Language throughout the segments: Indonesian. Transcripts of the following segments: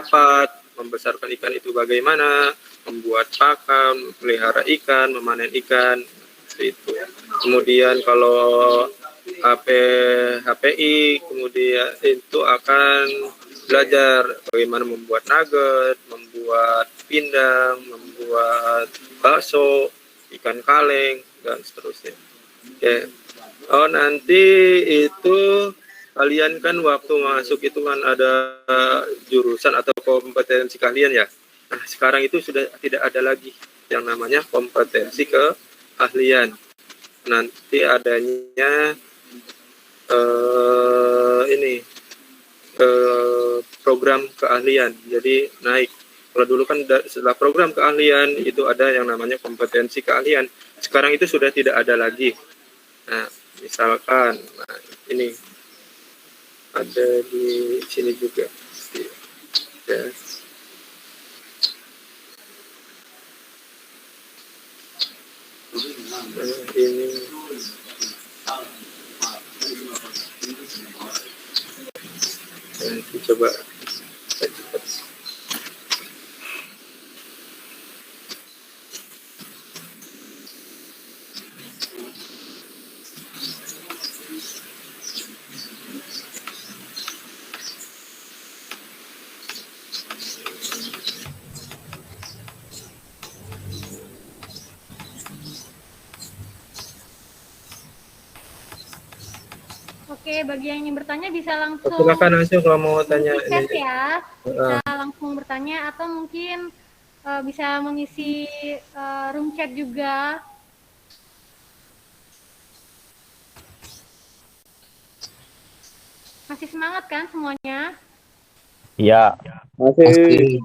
apa, membesarkan ikan itu bagaimana, membuat pakan, melihara ikan, memanen ikan, itu. Kemudian kalau HPI, kemudian itu akan belajar bagaimana membuat nugget, membuat pindang, membuat bakso, ikan kaleng, dan seterusnya. Oke. Oh, nanti itu kalian kan waktu masuk itu kan ada jurusan atau kompetensi kalian ya. Nah, sekarang itu sudah tidak ada lagi yang namanya kompetensi keahlian. Nanti adanya program keahlian. Jadi naik. Kalau dulu kan setelah program keahlian itu ada yang namanya kompetensi keahlian. Sekarang itu sudah tidak ada lagi. Nah, misalkan, nah ini ada di sini juga. Ya. Nah, ini nanti coba Oke, bagi yang ingin bertanya bisa langsung. silakan langsung kalau mau tanya Chat ya, bisa langsung bertanya atau mungkin bisa mengisi room chat juga. Masih semangat kan semuanya? Iya. Masih.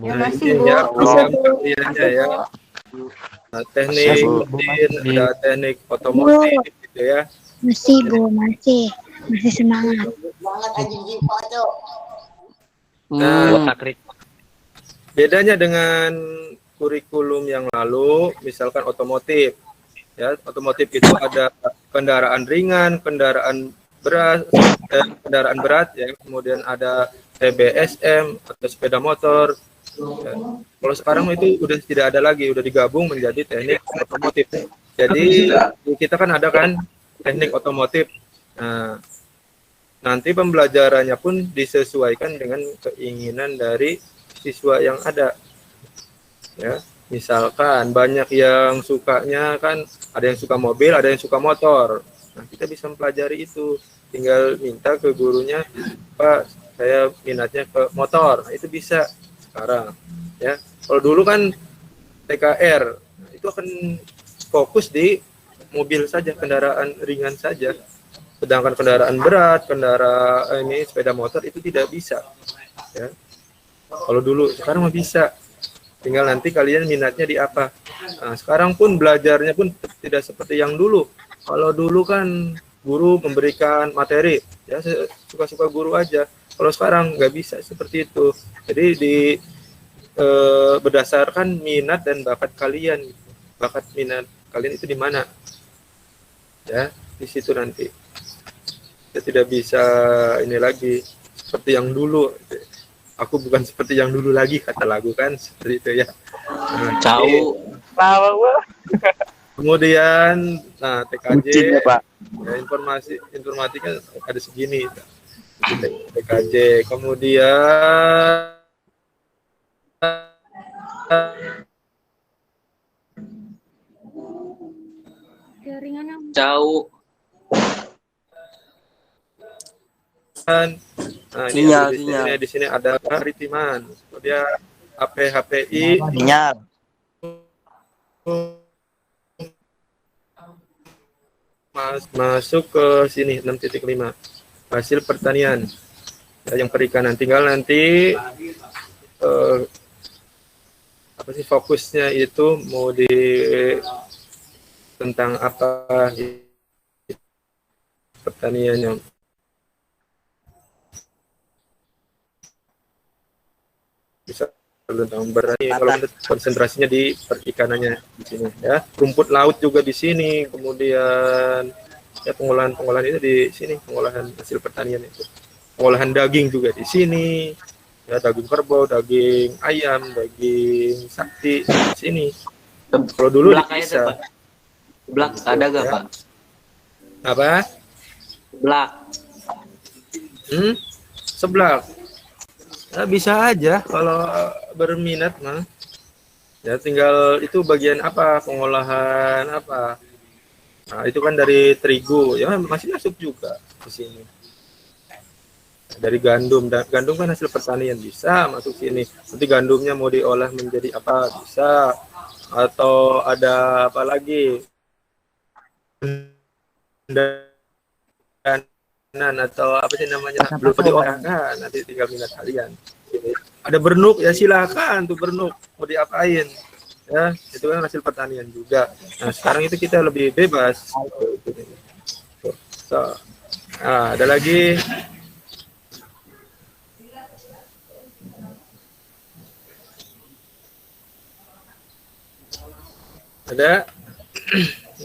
Ya, masih Bu. Ya, ya. Nah, teknik mesin, ada teknik otomotif gitu ya. Masih Bu, masih semangat. Nah, bedanya dengan kurikulum yang lalu, misalkan otomotif, ya, otomotif itu ada kendaraan ringan, kendaraan berat, ya, kemudian ada TBSM atau sepeda motor. Ya. Kalau sekarang itu udah tidak ada lagi, udah digabung menjadi teknik otomotif. Jadi kita kan ada kan teknik otomotif. Nah, nanti pembelajarannya pun disesuaikan dengan keinginan dari siswa yang ada. Ya, misalkan banyak yang sukanya kan ada yang suka mobil, ada yang suka motor. Nah, kita bisa mempelajari itu. Tinggal minta ke gurunya, Pak, saya minatnya ke motor. Nah, itu bisa sekarang. Ya, kalau dulu kan TKR, nah, itu akan fokus di mobil saja, kendaraan ringan saja. Sedangkan kendaraan berat, sepeda motor itu tidak bisa. Ya. Kalau dulu, sekarang mah bisa. Tinggal nanti kalian minatnya di apa. Nah, sekarang pun belajarnya pun tidak seperti yang dulu. Kalau dulu kan guru memberikan materi, ya suka-suka guru aja. Kalau sekarang nggak bisa seperti itu. Jadi berdasarkan minat dan bakat kalian. Bakat minat kalian itu di mana? Ya, di situ nanti. Kita tidak bisa ini lagi seperti yang dulu. Aku bukan seperti yang dulu lagi, kata lagu kan, seperti itu ya. Nah, Jauh. Kemudian, nah TKJ, Kucing ya, Pak. Ya, informatika ada segini. TKJ, kemudian Jaringan yang Jauh. nah ini di sini ada kemaritiman, kemudian HPI, Sinyal. masuk ke sini 6.5 hasil pertanian, ya, yang perikanan. Tinggal nanti apa sih fokusnya itu mau di tentang apa pertaniannya. Bisa tentang berani, kalau konsentrasinya di perikanannya di sini ya. Rumput laut juga di sini, kemudian ya pengolahan itu di sini, pengolahan hasil pertanian itu. Pengolahan daging juga di sini. Ya, daging kerbau, daging ayam, daging sapi sini. Kalau dulu Seblak aja tuh, bisa. Pak. Seblak ada gak, Ya. Pak? Apa? Seblak. Seblak. Ya, bisa aja kalau berminat mah. Ya tinggal itu bagian apa, pengolahan apa. Nah, itu kan dari terigu, ya masih masuk juga di sini. Dari gandum, dan gandum kan hasil pertanian bisa masuk sini. Nanti gandumnya mau diolah menjadi apa bisa, atau ada apa lagi, dan atau apa sih namanya, belum diolah kan, nanti tinggal minat kalian. Ada bernuk ya silakan tuh bernuk mau diapain ya, itu kan hasil pertanian juga. Nah sekarang itu kita lebih bebas. So, nah, ada lagi. Ada.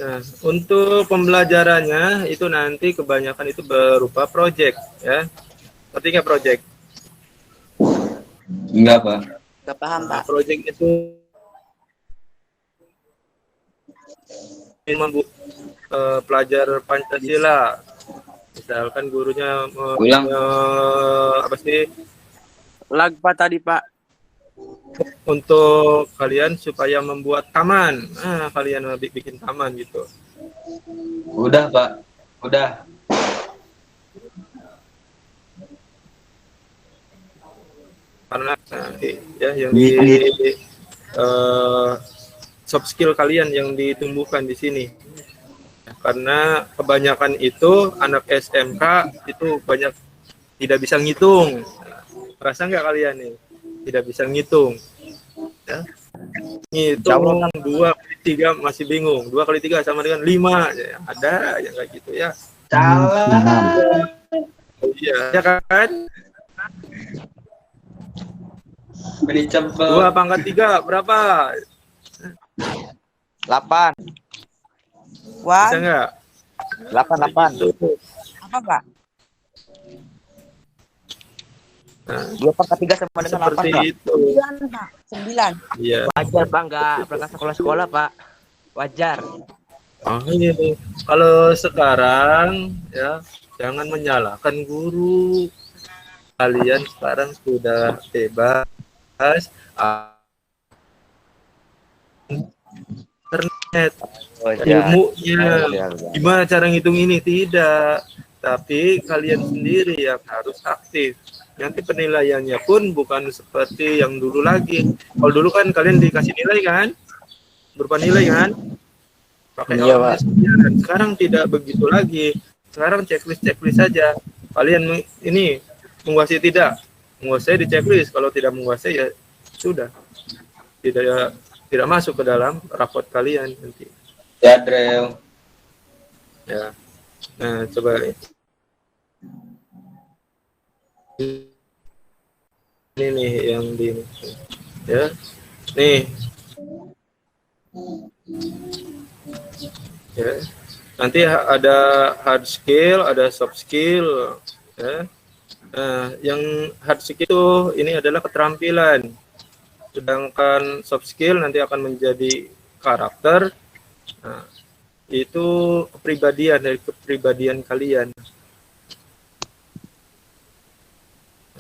Nah, untuk pembelajarannya itu nanti kebanyakan itu berupa project ya. Ngerti nggak project? Enggak, Pak. Gak paham, Nah, Pak. project itu pelajar Pancasila. Misalkan gurunya Ulang. apa sih, Lag, Pak, tadi, Pak. untuk kalian supaya membuat taman. Nah, kalian bikin taman gitu. Udah, Pak. Udah. Karena nanti ya yang di soft skill kalian yang ditumbuhkan di sini. Karena kebanyakan itu anak SMK itu banyak tidak bisa ngitung. Rasa nggak kalian nih? Tidak bisa ngitung. Ya. Ngitung 2 kali 3 masih bingung. 2 kali 3 sama dengan 5. Ya, ada yang kayak gitu ya. Salah. Iya, ya kan? Beri cepet. 2 pangkat 3 berapa? 8. Bisa nggak? 8. Gitu. Apa, Pak? Nah, 2 pangkat 3 sama dengan 8, seperti Pak. itu. 9, Pak. 9. Iya. Wajar, Pak, nggak berangkat sekolah-sekolah, Pak. Wajar. Oh, ini kalau sekarang ya jangan menyalahkan guru. Kalian sekarang sudah bebas. Internet, ilmunya, gimana cara ngitung ini tidak, tapi kalian sendiri yang harus aktif. Nanti penilaiannya pun bukan seperti yang dulu lagi. Kalau dulu kan kalian dikasih nilai kan, berupa nilai kan, pakai dan sekarang tidak begitu lagi. Sekarang checklist saja. Kalian ini menguasai tidak, menguasai di checklist. Kalau tidak menguasai ya sudah, tidak masuk ke dalam rapot kalian nanti. Ya, Drew. Ya. Nah, coba ini nih yang di ini. Ya. Nih. Ya. Nanti ada hard skill, ada soft skill, ya. Nah, yang hard skill itu ini adalah keterampilan. Sedangkan soft skill nanti akan menjadi karakter. Nah, itu kepribadian dari kepribadian kalian.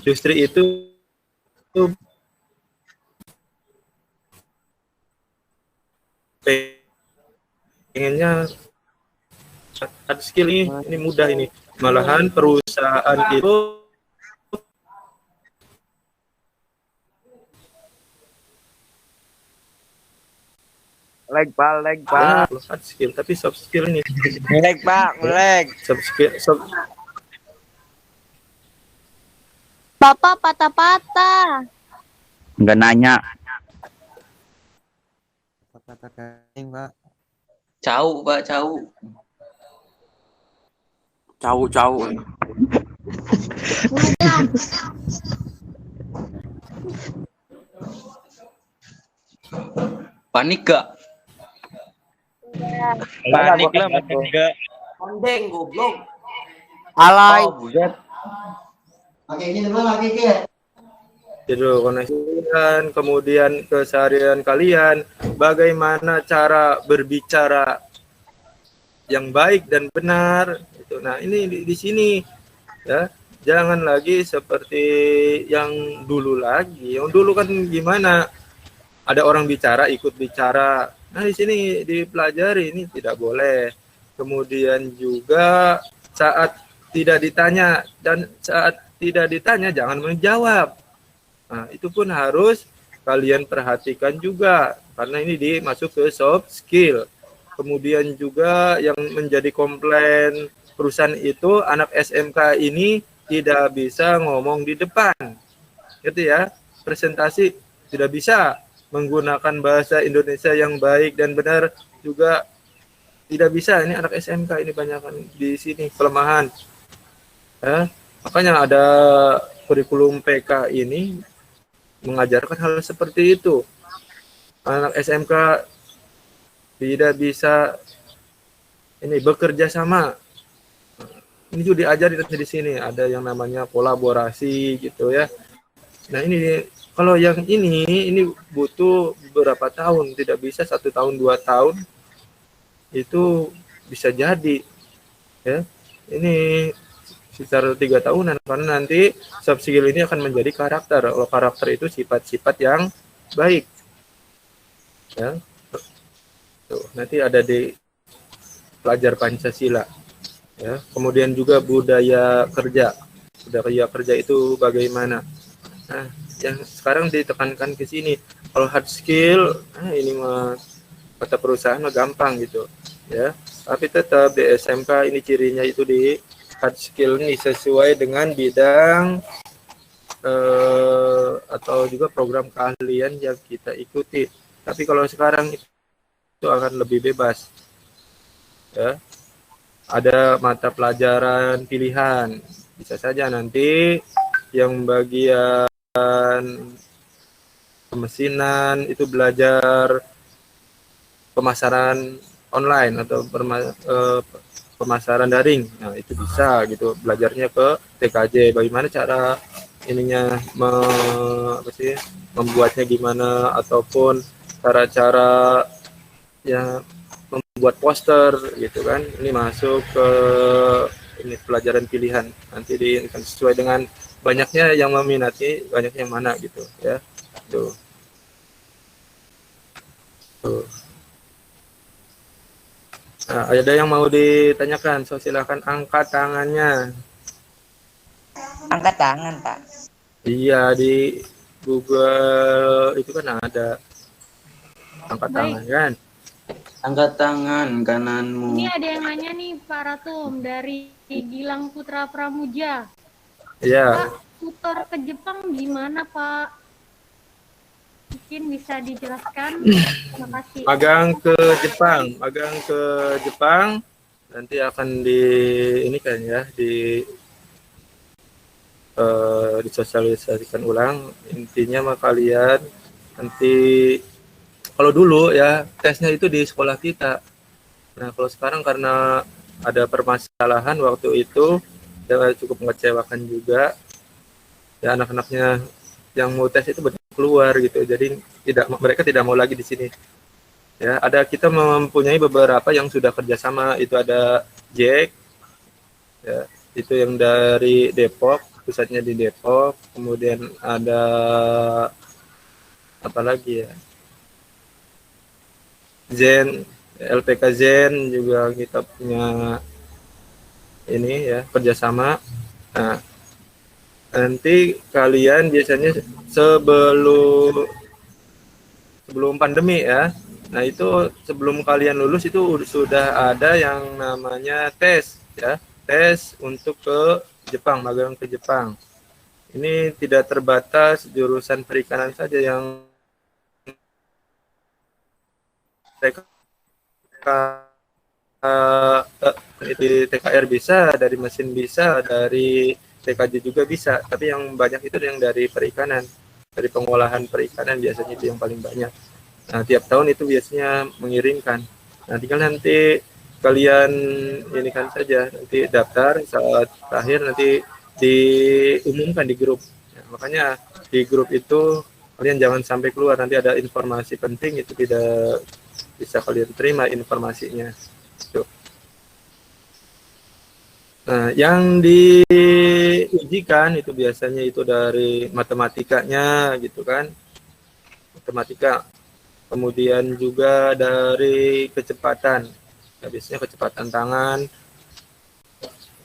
Justru itu pengennya hard skill ini mudah ini. Malahan perusahaan itu Lag, Pak. hard skill, tapi soft skill ini. Lag, Pak. Lag. Soft skill, Bapak patah-patah. Nggak nanya. Cau, Pak, cau. Cau. Panik gak? Panik lah makin enggak. Kondeng, goblok. Alay. Oh, buset. gitu, koneksikan, kemudian keseharian kalian, bagaimana cara berbicara yang baik dan benar. Gitu. Nah ini di sini ya, jangan lagi seperti yang dulu lagi. Yang dulu kan gimana? Ada orang bicara ikut bicara. Nah di sini dipelajari ini tidak boleh. Kemudian juga saat tidak ditanya dan saat tidak ditanya jangan menjawab. Nah, itu pun harus kalian perhatikan juga karena ini dimasuk ke soft skill. Kemudian juga yang menjadi komplain perusahaan itu anak SMK ini tidak bisa ngomong di depan. Gitu ya. Presentasi tidak bisa menggunakan bahasa Indonesia yang baik dan benar juga tidak bisa. Ini anak SMK ini banyak di sini kelemahan. Ya, makanya ada kurikulum PK ini mengajarkan hal seperti itu. Anak SMK tidak bisa ini bekerja sama. Ini juga diajari di sini ada yang namanya kolaborasi gitu ya. Nah ini kalau yang ini butuh beberapa tahun, tidak bisa 1 tahun 2 tahun itu bisa jadi ya. Ini sekitar 3 tahunan karena nanti soft skill ini akan menjadi karakter. Kalau karakter itu sifat-sifat yang baik. Ya. Tuh, nanti ada di pelajar Pancasila. Ya. Kemudian juga budaya kerja. Budaya kerja itu bagaimana? Nah, yang sekarang ditekankan ke sini. Kalau hard skill, ini mah kata perusahaan mah gampang gitu, ya. Tapi tetap di SMK ini cirinya itu di hard skill ini sesuai dengan bidang atau juga program keahlian yang kita ikuti. Tapi kalau sekarang itu akan lebih bebas, ya. Ada mata pelajaran pilihan, bisa saja nanti yang bagian pemesinan itu belajar pemasaran online atau pemasaran daring. Nah, itu bisa gitu belajarnya ke TKJ. Bagaimana cara ininya membuatnya gimana ataupun cara-cara ya membuat poster gitu kan. Ini masuk ke ini pelajaran pilihan. Nanti akan sesuai dengan banyaknya yang meminati, banyak yang mana gitu ya. Tuh. Tuh. Nah, ada yang mau ditanyakan, so silakan angkat tangannya. Angkat tangan, Pak. Iya, di Google itu kan ada angkat tangan kan. Angkat tangan kananmu. Ini ada yang nanya nih Pak Ratum dari Gilang Putra Pramuja. Iya. Pak, tutor ke Jepang gimana Pak? Mungkin bisa dijelaskan. Terima kasih. Magang ke Jepang nanti akan ini kan ya disosialisasikan ulang. Intinya mah kalian nanti kalau dulu ya tesnya itu di sekolah kita. Nah kalau sekarang karena ada permasalahan waktu itu ya cukup mengecewakan juga ya, anak-anaknya yang mau tes itu keluar gitu, jadi mereka tidak mau lagi di sini ya. Ada kita mempunyai beberapa yang sudah kerjasama, itu ada Jack ya, itu yang dari Depok, pusatnya di Depok. Kemudian ada apa lagi ya, Zen, LPK Zen juga kita punya ini ya kerjasama. Nah nanti kalian biasanya sebelum pandemi ya, nah itu sebelum kalian lulus itu sudah ada yang namanya tes ya, tes untuk ke Jepang, magang ke Jepang. Ini tidak terbatas jurusan perikanan saja yang mereka di TKR bisa, dari mesin bisa, dari TKJ juga bisa, tapi yang banyak itu yang dari perikanan, dari pengolahan perikanan biasanya itu yang paling banyak. Nah, tiap tahun itu biasanya mengirimkan. Nah, tinggal nanti kalian ini kan saja, nanti daftar saat terakhir nanti diumumkan di grup. Nah, makanya di grup itu kalian jangan sampai keluar, nanti ada informasi penting itu tidak bisa kalian terima informasinya. Tuh. Nah, yang diujikan itu biasanya itu dari matematikanya gitu kan, matematika. Kemudian juga dari kecepatan, ya, biasanya kecepatan tangan,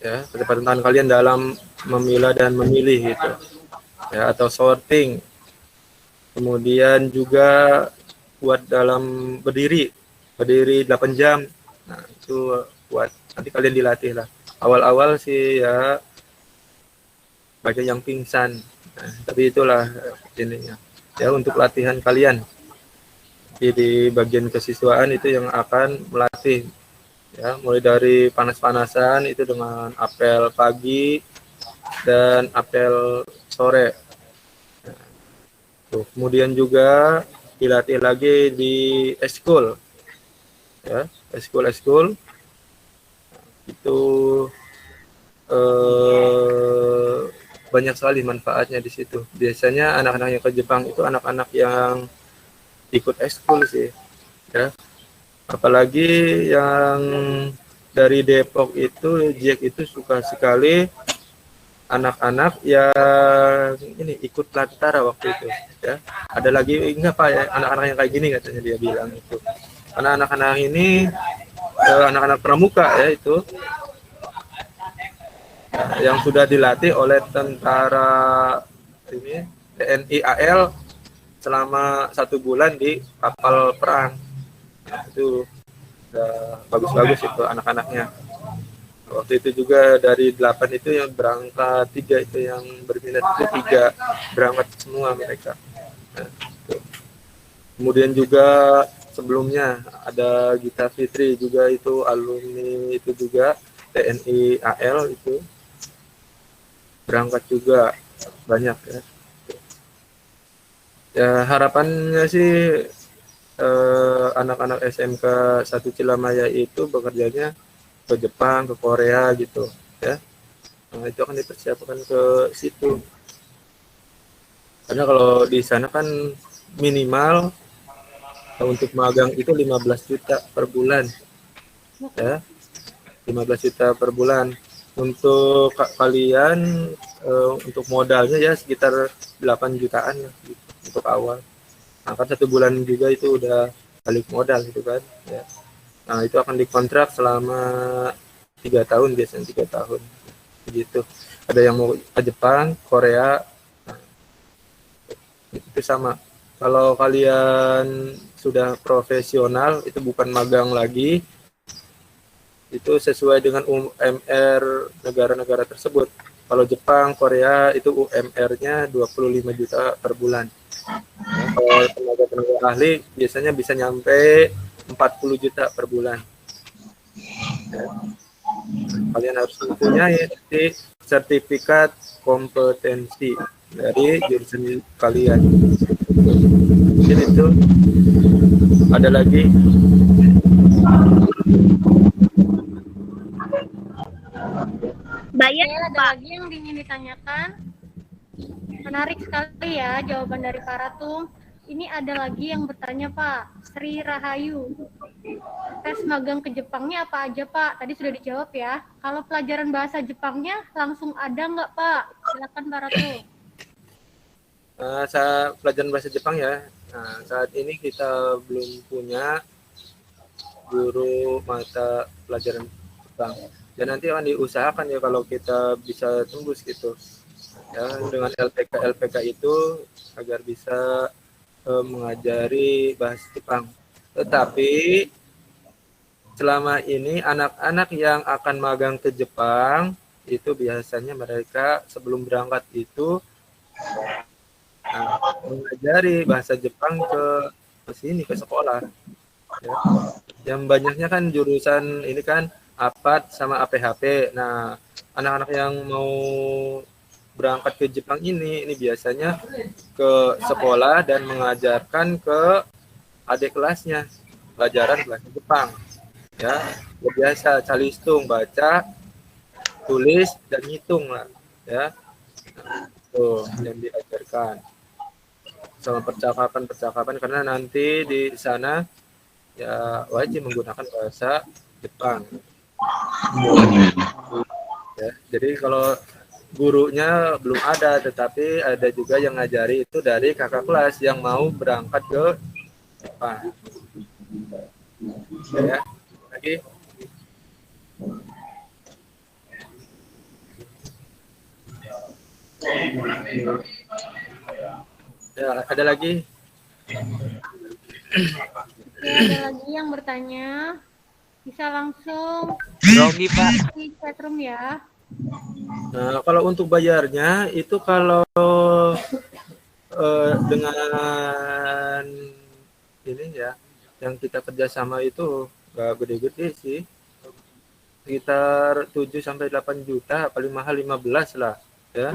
ya kecepatan tangan kalian dalam memilah dan memilih gitu, ya atau sorting. Kemudian juga kuat dalam berdiri 8 jam. Nah itu kuat, nanti kalian dilatih lah. Awal-awal sih ya banyak yang pingsan, nah, tapi itulah ininya ya untuk latihan kalian. Jadi di bagian kesiswaan itu yang akan melatih ya, mulai dari panas-panasan itu dengan apel pagi dan apel sore. Nah, tuh. Kemudian juga dilatih lagi di eskul ya, eskul itu banyak sekali manfaatnya di situ. Biasanya anak-anak yang ke Jepang itu anak-anak yang ikut ekskul sih ya, apalagi yang dari Depok itu Jack itu suka sekali anak-anak yang ini ikut Lantara waktu itu ya. Ada lagi enggak Pak ya anak-anak yang kayak gini katanya dia bilang itu, karena anak-anak ini anak-anak pramuka ya itu yang sudah dilatih oleh tentara ini TNI AL selama 1 bulan di kapal perang. Nah, itu udah bagus-bagus itu anak-anaknya. Waktu itu juga dari 8 itu yang berangkat 3 itu yang berminat itu 3 berangkat semua mereka. Nah, itu. Kemudian juga sebelumnya ada Gita Fitri juga itu alumni itu juga TNI AL itu berangkat juga banyak ya. Ya harapannya sih anak-anak SMK 1 Cilamaya itu bekerjanya ke Jepang, ke Korea gitu ya. Nah, itu akan dipersiapkan ke situ. Karena kalau di sana kan minimal untuk magang itu 15 juta per bulan. Ya. 15 juta per bulan. Untuk kalian untuk modalnya ya sekitar 8 jutaan ya, gitu, untuk awal. Nah, kan 1 bulan juga itu udah balik modal gitu kan ya. Nah, itu akan dikontrak selama 3 tahun, biasanya 3 tahun gitu. Ada yang mau ke Jepang, Korea, nah, itu sama. Kalau kalian sudah profesional itu bukan magang lagi, itu sesuai dengan UMR negara-negara tersebut. Kalau Jepang, Korea itu UMR-nya 25 juta per bulan. Ya, kalau tenaga ahli biasanya bisa nyampe 40 juta per bulan. Ya. Kalian harus punya sertifikat kompetensi dari jurusan kalian. Jadi itu ada lagi. Oke, ada lagi yang ingin ditanyakan. Menarik sekali ya jawaban dari Pak Ratu. Ini ada lagi yang bertanya Pak, Sri Rahayu. Tes magang ke Jepangnya apa aja Pak? Tadi sudah dijawab ya. Kalau pelajaran bahasa Jepangnya langsung ada nggak Pak? Silakan Pak Ratu. Saat pelajaran bahasa Jepang ya. Nah, saat ini kita belum punya guru mata pelajaran Jepang. Dan nanti akan diusahakan ya kalau kita bisa tembus gitu. Ya, dengan LPK itu agar bisa mengajari bahasa Jepang. Tetapi selama ini anak-anak yang akan magang ke Jepang itu biasanya mereka sebelum berangkat itu mengajari bahasa Jepang ke sini, ke sekolah. Ya. Yang banyaknya kan jurusan ini kan APAT sama APHP. Nah, anak-anak yang mau berangkat ke Jepang ini biasanya ke sekolah dan mengajarkan ke adik kelasnya pelajaran bahasa Jepang. Ya, biasa calistung, baca, tulis dan ngitung lah. Ya. Tuh yang diajarkan sama percakapan karena nanti di sana ya wajib menggunakan bahasa Jepang ya. Jadi kalau gurunya belum ada, tetapi ada juga yang ngajari itu dari kakak kelas yang mau berangkat ke Jepang ya. Lagi ya, ada lagi. Oke, ada lagi yang bertanya. Bisa langsung Grogi, Pak. di chatroom ya. Nah, kalau untuk bayarnya itu kalau dengan ini ya, yang kita kerjasama itu nggak gede-gede sih, sekitar 7 sampai 8 juta, paling mahal 15 lah ya.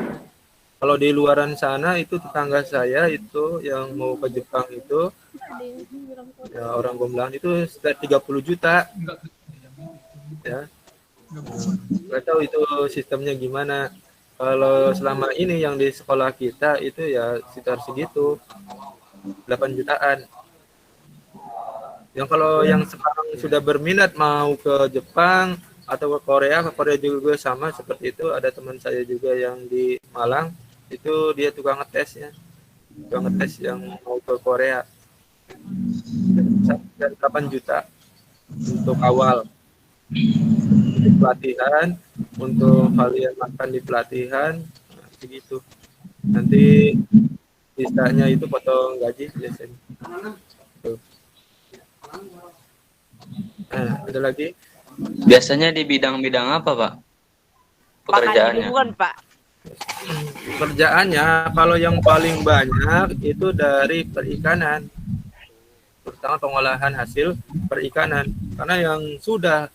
Kalau di luaran sana itu tetangga saya itu yang mau ke Jepang itu Ada yang bilang ya, orang Gomblang itu sekitar 30 juta ya. Nggak tahu itu sistemnya gimana. Kalau selama ini yang di sekolah kita itu ya sekitar segitu, 8 jutaan. Yang kalau yang sekarang sudah berminat mau ke Jepang atau ke Korea juga sama seperti itu. Ada teman saya juga yang di Malang, itu dia tukang ngetesnya. Tukang ngetes yang mau ke Korea. 8 juta untuk awal. Untuk pelatihan, untuk kalian makan di pelatihan, segitu. Nanti sisanya itu potong gaji biasanya. Tuh. Ada lagi? Biasanya di bidang-bidang apa, Pak? Pekerjaannya. Bukan, Pak. Kerjaannya kalau yang paling banyak itu dari perikanan, terutama pengolahan hasil perikanan. Karena yang sudah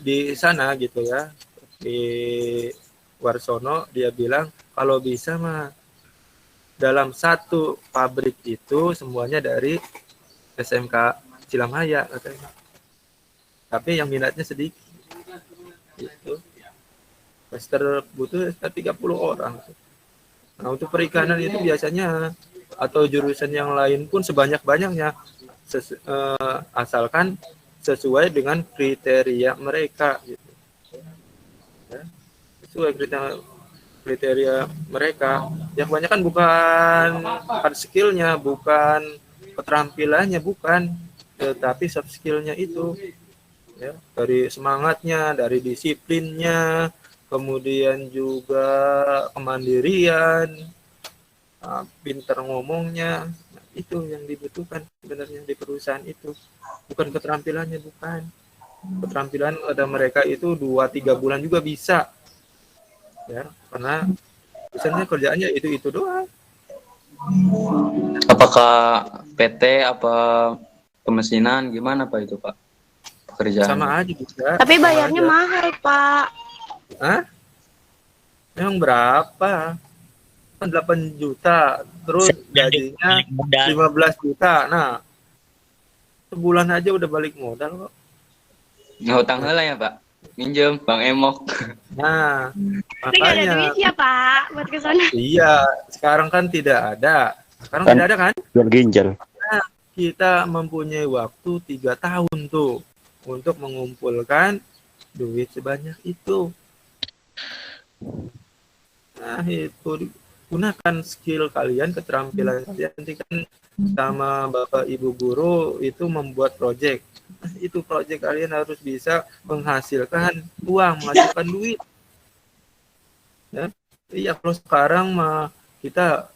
di sana gitu ya, di Warsono dia bilang kalau bisa mah dalam satu pabrik itu semuanya dari SMK Cilamaya katanya. Tapi yang minatnya sedikit. Gitu. Butuh 30 orang. Nah, untuk perikanan itu biasanya atau jurusan yang lain pun sebanyak-banyaknya asalkan sesuai dengan kriteria mereka gitu. Ya, sesuai kriteria mereka. Yang kebanyakan bukan hard skill-nya, bukan keterampilannya, bukan, tetapi soft skill-nya itu. Ya, dari semangatnya, dari disiplinnya, kemudian juga kemandirian, pintar ngomongnya, nah, itu yang dibutuhkan sebenarnya di perusahaan itu. Bukan keterampilannya, bukan. Keterampilan ada mereka itu 2-3 bulan juga bisa. Ya, karena biasanya kerjaannya itu doang. Apakah PT apa pemesinan gimana Pak itu, Pak? Pekerjaan. Sama aja juga. Tapi sama bayarnya aja. mahal, Pak. Hah? Emang berapa? Kan 8 juta, terus gajinya 15 juta. Nah, sebulan aja udah balik modal kok. Ngutang heula ya, Pak? Minjem Bang Emok. Nah, Tapi nggak ada makanya duit ya, Pak, buat ke sana. iya, sekarang kan tidak ada. Sekarang Kan. tidak ada kan? Jual ginjal. Nah, kita mempunyai waktu 3 tahun tuh untuk mengumpulkan duit sebanyak itu. Nah, itu gunakan skill kalian, keterampilan kalian. Nanti kan sama Bapak Ibu guru itu membuat proyek. Nah, itu proyek kalian harus bisa menghasilkan uang, menghasilkan duit. Ya. Iya, kalau sekarang mah kita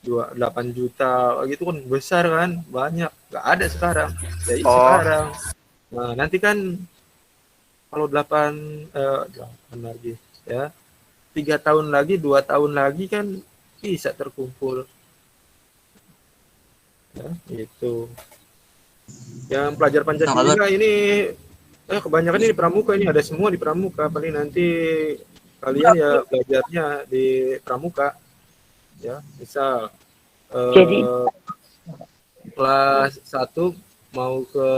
8 juta gitu kan besar kan, banyak. Nggak ada sekarang. Jadi sekarang. Nah, nanti kan kalau 8 lagi ya. 3 tahun lagi, 2 tahun lagi kan bisa terkumpul. Ya, itu. Yang pelajar Pancasila ini kebanyakan ini di Pramuka, ini ada semua di Pramuka. Paling nanti kalian ya belajarnya di Pramuka. Ya, misal kelas 1 mau ke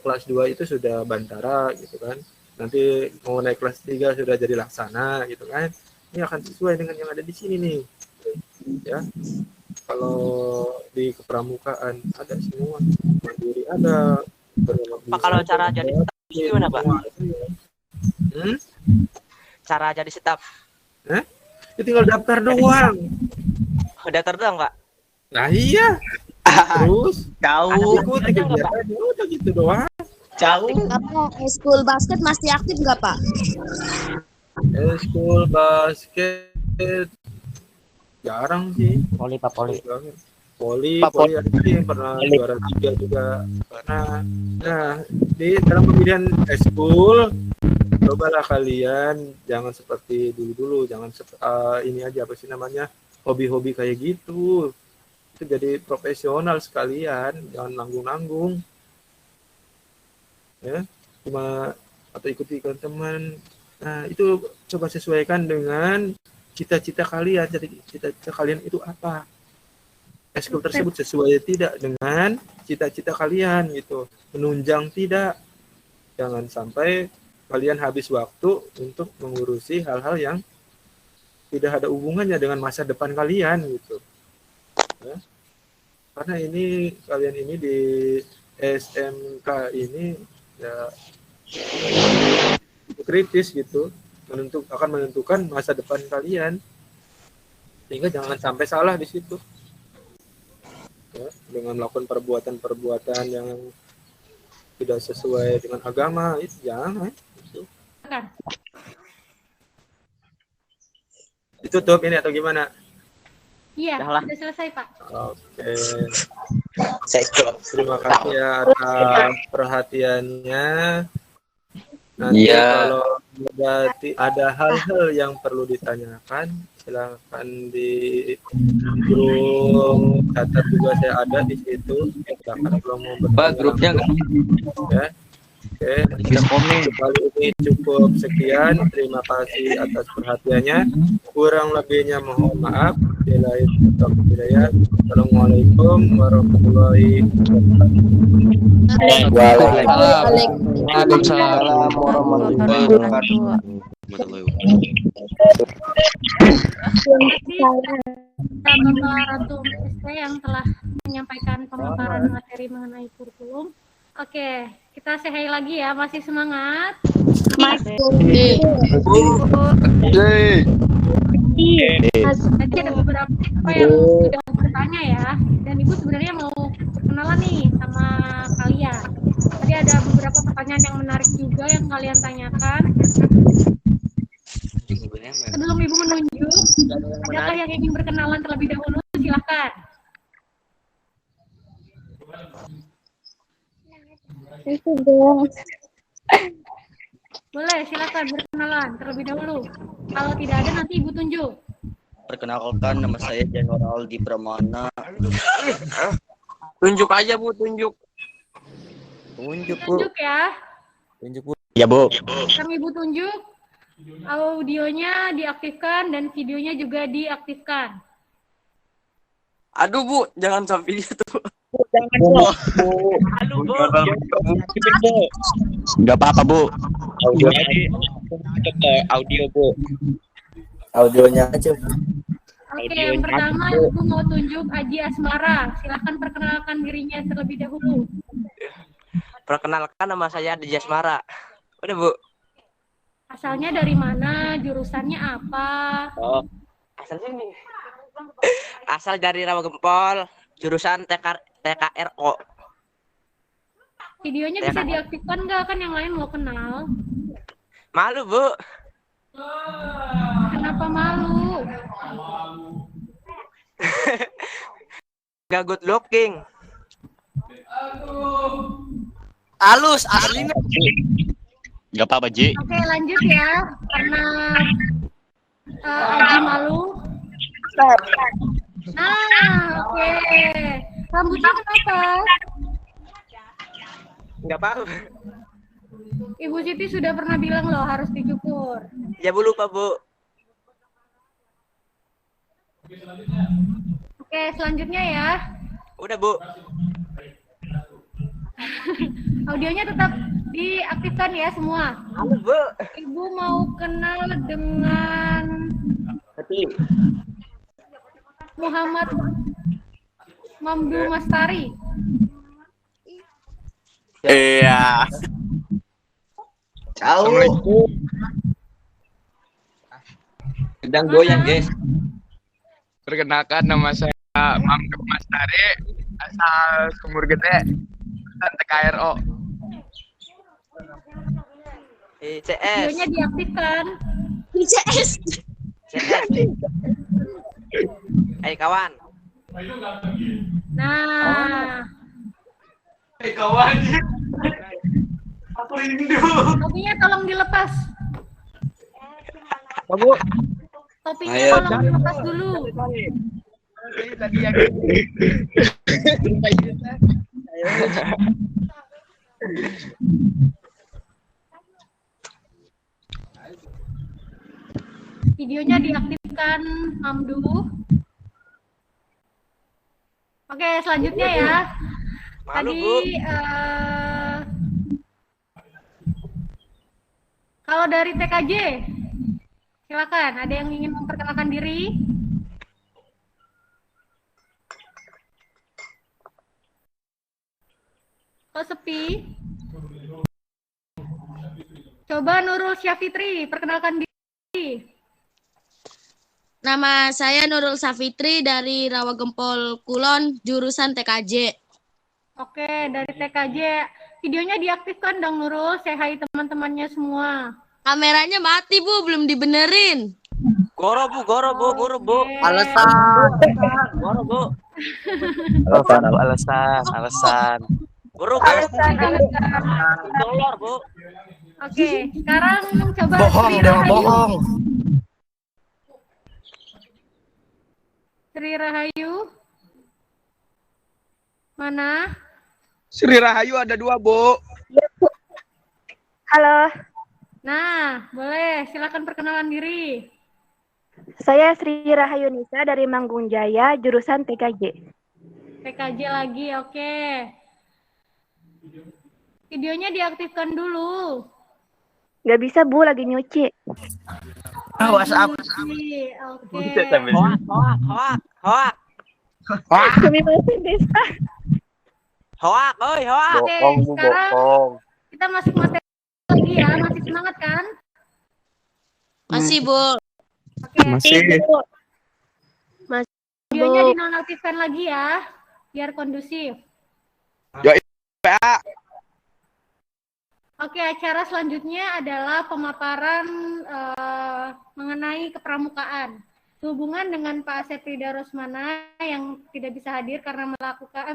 kelas 2 itu sudah Bantara gitu kan. Nanti mau naik kelas 3 sudah jadi Laksana gitu kan. ini akan sesuai dengan yang ada di sini nih. Ya. Kalau di kepramukaan ada semua, mandiri ada. Pak, kalau cara jadi staff gimana, Pak? Cara jadi staff? Ya tinggal daftar doang. Daftar doang, Pak? Nah iya. Terus Tahu, ikuti kegiatannya, udah gitu doang. tahu. Apa school basket masih aktif nggak Pak? School basket jarang sih. Poli, Pak, poli. Poli ada sih yang pernah juara 3 juga. Karena nah di dalam pemilihan school cobalah kalian jangan seperti dulu, jangan ini aja apa sih namanya, hobi-hobi kayak gitu. Itu jadi profesional sekalian, jangan nanggung-nanggung. Ya, cuma atau ikuti teman. Nah, itu coba sesuaikan dengan cita-cita kalian. Jadi cita-cita kalian itu apa? Eskul tersebut sesuai tidak dengan cita-cita kalian gitu. Menunjang tidak. Jangan sampai kalian habis waktu untuk mengurusi hal-hal yang tidak ada hubungannya dengan masa depan kalian gitu. Ya. Karena ini kalian ini di SMK ini ya kritis gitu, akan menentukan masa depan kalian, sehingga jangan sampai salah di situ ya, dengan melakukan perbuatan-perbuatan yang tidak sesuai dengan agama. Itu jangan gitu. Ditutup ini atau gimana? Iya, Udah lah. sudah selesai Pak. Oke, Saya stop. terima kasih ya atas perhatiannya. Nanti Iya. kalau ada hal-hal yang perlu ditanyakan, silakan di grup catat juga, saya ada di situ. Silakan kalau mau Pak, bertanya grupnya nggak? langsung, ya. Oke, kali ini cukup sekian. Terima kasih atas perhatiannya. Kurang lebihnya mohon maaf. Assalamualaikum warahmatullahi wabarakatuh. Waalaikumsalam warahmatullahi wabarakatuh. Bapak Ratu ST yang telah menyampaikan pemaparan materi mengenai kurikulum. Oke, kita say hi lagi ya. Masih semangat? Masih. Tadi ada beberapa yang sudah bertanya ya. Dan Ibu sebenarnya mau berkenalan nih sama kalian. Tadi ada beberapa pertanyaan yang menarik juga yang kalian tanyakan. Sebelum Ibu menunjuk, adakah yang ingin berkenalan terlebih dahulu? Silakan. Itu dong. Boleh, silakan berkenalan terlebih dahulu. Kalau tidak ada nanti Ibu tunjuk. Perkenalkan, nama saya Januar Aldi Pramana. Tunjuk aja, Bu, tunjuk. Tunjuk ya. Tunjuk, Bu. Ya, Bu. Kami Ibu tunjuk. Audionya diaktifkan dan videonya juga diaktifkan. Aduh, Bu, jangan sampai itu. Halo, Bu. Enggak apa-apa, Bu. Audio, Bu. Audionya aja. Oke, yang pertama Ibu mau tunjuk Aji Asmara. Silahkan perkenalkan dirinya terlebih dahulu. Perkenalkan, nama saya Adi Jasmara. Udah, Bu. Asalnya dari mana? Jurusannya apa? Oh, asalnya nih. Asal dari Rawagempol, jurusan TKRO. Videonya bisa diaktifkan nggak? Kan yang lain mau kenal. Malu, Bu. Kenapa malu? Gak good looking. Halus, aslinya. Enggak apa-apa, Ji. Oke, lanjut ya. Karena Aji malu. Nah, oke. Rambutnya kenapa? Enggak apa-apa. Ibu Siti sudah pernah bilang loh harus dicukur. Ya, Bu, lupa, Bu. Oke, selanjutnya ya. Udah, Bu. Audionya tetap diaktifkan ya semua. Halo, Bu. Ibu mau kenal dengan Muhammad Mamdu Mastari. Iya. Assalamualaikum. Sedang goyang, guys. Perkenalkan, nama saya Mamdu Mastari, asal Sumur Gede, TKRO. CS. Videonya diaktifkan. BCS. CS. Hai kawan. Nah, topinya tolong dilepas. Bu, Topinya Ayo. tolong dilepas dulu. Videonya diaktifkan, Mamdu. Oke, selanjutnya ya. Malu, Tadi Bu. kalau dari TKJ, silakan. Ada yang ingin memperkenalkan diri? Kok sepi? Coba Nurul Syafitri, perkenalkan diri. Nama saya Nurul Safitri dari Rawagempol Kulon, jurusan TKJ. Oke, dari TKJ. Videonya diaktifkan dong Nurul. Say hi teman-temannya semua. Kameranya mati, Bu, belum dibenerin. Goro Bu, buru Bu. Oke. Goro Bu. Alasan. Guru, Dolor Bu. Oke, sekarang coba Sri Rahayu. Sri Rahayu. Mana? Sri Rahayu ada 2, Bu. Halo, Nah, boleh. Silakan perkenalan diri. saya Sri Rahayu Nisa dari Manggung Jaya, jurusan TKJ. TKJ lagi, oke. Videonya diaktifkan dulu. Gak bisa, Bu, lagi nyuci. WhatsApp. Oke. Hoak. Demi mesin desa. Hoak, oi, hoak. Oke, sekarang kita masuk materi lagi ya. Masih semangat kan? Masih, Bu. Oke. Bu. Videonya dinonaktifkan lagi ya, biar kondusif. Pak. Oke, acara selanjutnya adalah pemaparan mengenai kepramukaan. Sehubungan dengan Pak Asep Rida Rosmana yang tidak bisa hadir karena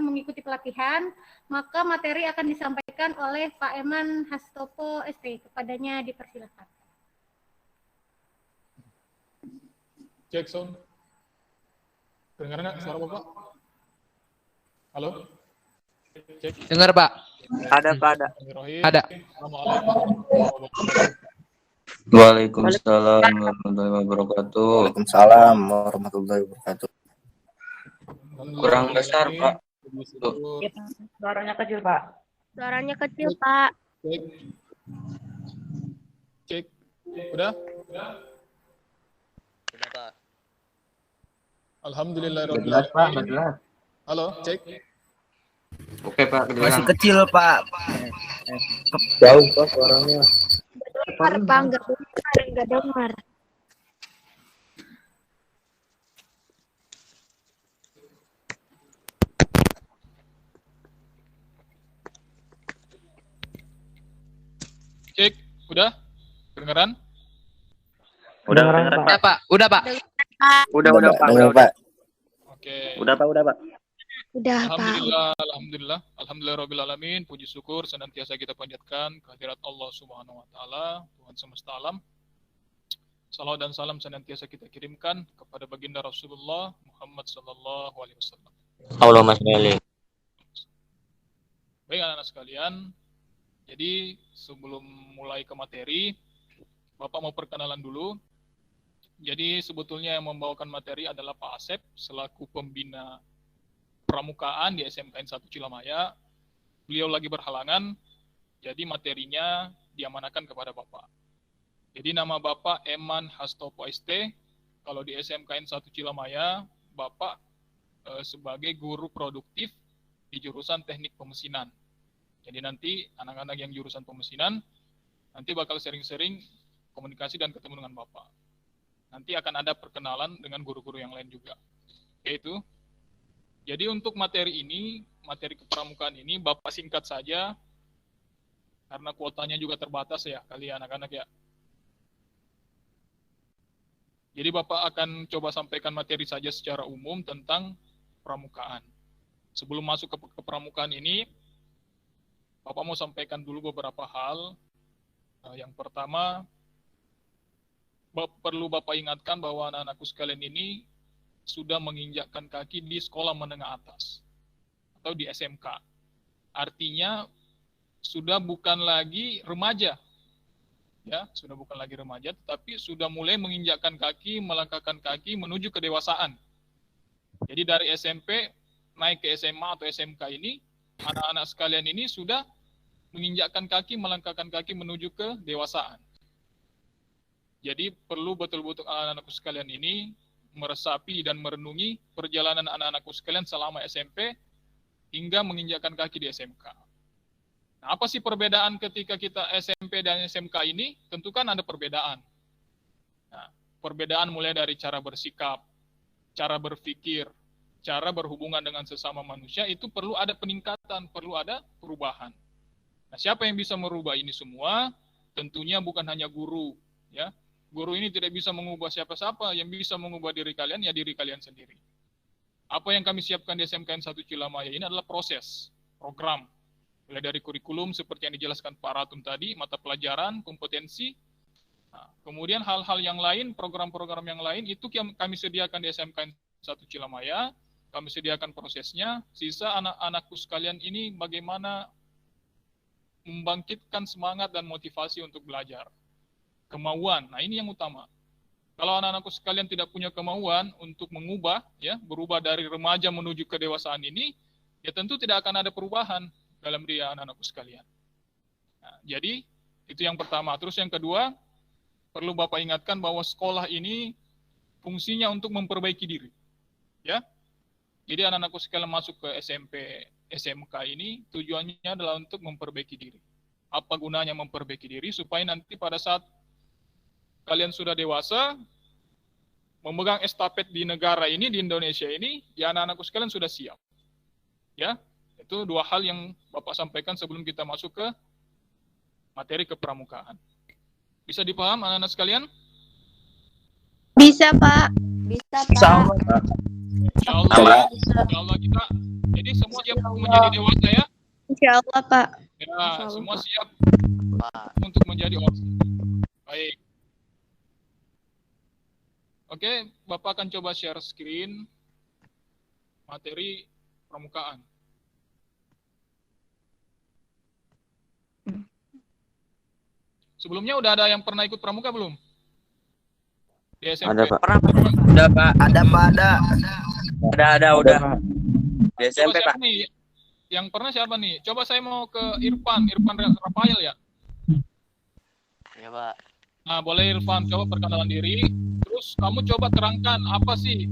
mengikuti pelatihan, maka materi akan disampaikan oleh Pak Eman Hastopo ST. Kepadanya dipersilakan. Cek sound. Dengar nggak suara Bapak? Halo? Cek. Dengar, Pak. Ada, Pak, ada. Ada. Assalamualaikum. Waalaikumsalam warahmatullahi wabarakatuh. Waalaikumsalam warahmatullahi wabarakatuh. Kurang besar, Pak. Suaranya kecil, Pak. Suaranya kecil, Pak. Cek. Cek. Udah? Udah, Pak. Alhamdulillahirrahmanirrahim. Halo, cek. Oke, Pak. Masih kecil, Pak. jauh Pak suaranya. Pak, nggak dengar. Cek. Udah? Kedengeran? Udah kedengeran, Pak. Pak. Udah, Pak. Udah, Pak. Pak. Oke. Udah, Pak, Pak. Udah, Pak. Alhamdulillah rabbil alamin. Puji syukur senantiasa kita panjatkan kehadirat Allah Subhanahu wa taala, Tuhan semesta alam. Salawat dan salam senantiasa kita kirimkan kepada baginda Rasulullah Muhammad sallallahu alaihi wasallam. Allahumma sholli. Baik anak-anak sekalian, jadi sebelum mulai ke materi, Bapak mau perkenalan dulu. Jadi sebetulnya yang membawakan materi adalah Pak Asep selaku pembina pramukaan di SMKN 1 Cilamaya. Beliau lagi berhalangan, jadi materinya diamanakan kepada Bapak. Jadi nama Bapak Eman Hastopo ST, kalau di SMKN 1 Cilamaya, Bapak sebagai guru produktif di jurusan teknik pemesinan. Jadi nanti anak-anak yang jurusan pemesinan nanti bakal sering-sering komunikasi dan ketemu dengan Bapak. Nanti akan ada perkenalan dengan guru-guru yang lain juga. Yaitu, jadi untuk materi ini, materi kepramukaan ini, Bapak singkat saja, karena kuotanya juga terbatas ya, kali anak-anak ya. Jadi Bapak akan coba sampaikan materi saja secara umum tentang pramukaan. Sebelum masuk ke pramukaan ini, Bapak mau sampaikan dulu beberapa hal. Yang pertama, perlu Bapak ingatkan bahwa anak-anakku sekalian ini sudah menginjakkan kaki di sekolah menengah atas atau di SMK. Artinya sudah bukan lagi remaja. Ya, sudah bukan lagi remaja, tetapi sudah mulai menginjakkan kaki, melangkahkan kaki menuju kedewasaan. Jadi dari SMP naik ke SMA atau SMK ini, anak-anak sekalian ini sudah menginjakkan kaki, melangkahkan kaki menuju ke dewasaan. Jadi perlu betul-betul anak-anakku sekalian ini meresapi dan merenungi perjalanan anak-anakku sekalian selama SMP hingga menginjakkan kaki di SMK. Nah, apa sih perbedaan ketika kita SMP dan SMK ini? Tentu kan ada perbedaan. Nah, perbedaan mulai dari cara bersikap, cara berpikir, cara berhubungan dengan sesama manusia itu perlu ada peningkatan, perlu ada perubahan. Nah, siapa yang bisa merubah ini semua? Tentunya bukan hanya guru, ya. Guru ini tidak bisa mengubah siapa-siapa, yang bisa mengubah diri kalian ya diri kalian sendiri. Apa yang kami siapkan di SMKN 1 Cilamaya ini adalah proses, program. Mulai dari kurikulum seperti yang dijelaskan Pak Ratum tadi, mata pelajaran, kompetensi. Nah, kemudian hal-hal yang lain, program-program yang lain itu kami sediakan di SMKN 1 Cilamaya. Kami sediakan prosesnya. Sisa anak-anakku sekalian ini bagaimana membangkitkan semangat dan motivasi untuk belajar. Kemauan, nah ini yang utama. Kalau anak-anakku sekalian tidak punya kemauan untuk mengubah, ya, berubah dari remaja menuju kedewasaan ini, ya tentu tidak akan ada perubahan dalam diri anak-anakku sekalian. Nah, jadi itu yang pertama. Terus yang kedua, perlu Bapak ingatkan bahwa sekolah ini fungsinya untuk memperbaiki diri. Ya. Jadi anak-anakku sekalian masuk ke SMP, SMK ini tujuannya adalah untuk memperbaiki diri. Apa gunanya memperbaiki diri? Supaya nanti pada saat kalian sudah dewasa, memegang estafet di negara ini, di Indonesia ini, ya anak-anakku sekalian sudah siap. Ya. Itu dua hal yang Bapak sampaikan sebelum kita masuk ke materi kepramukaan. Bisa dipaham anak-anak sekalian? Bisa, Pak. Bisa, Pak. Insya Allah kita, jadi semua siap menjadi dewasa ya? Insya Allah, Pak. Ya, semua siap untuk menjadi orang. Baik. Oke, Bapak akan coba share screen materi pramukaan. Sebelumnya udah ada yang pernah ikut pramuka belum? Di SMP? Ada, Pak. Udah, Pak. Ada, Pak, ada. Udah. Di SMP, Coba siapa Pak. nih? Yang pernah siapa nih? Coba saya mau ke Irfan Rafael ya. Ya, Pak. Nah, boleh Irfan coba perkenalan diri. Terus kamu coba terangkan apa sih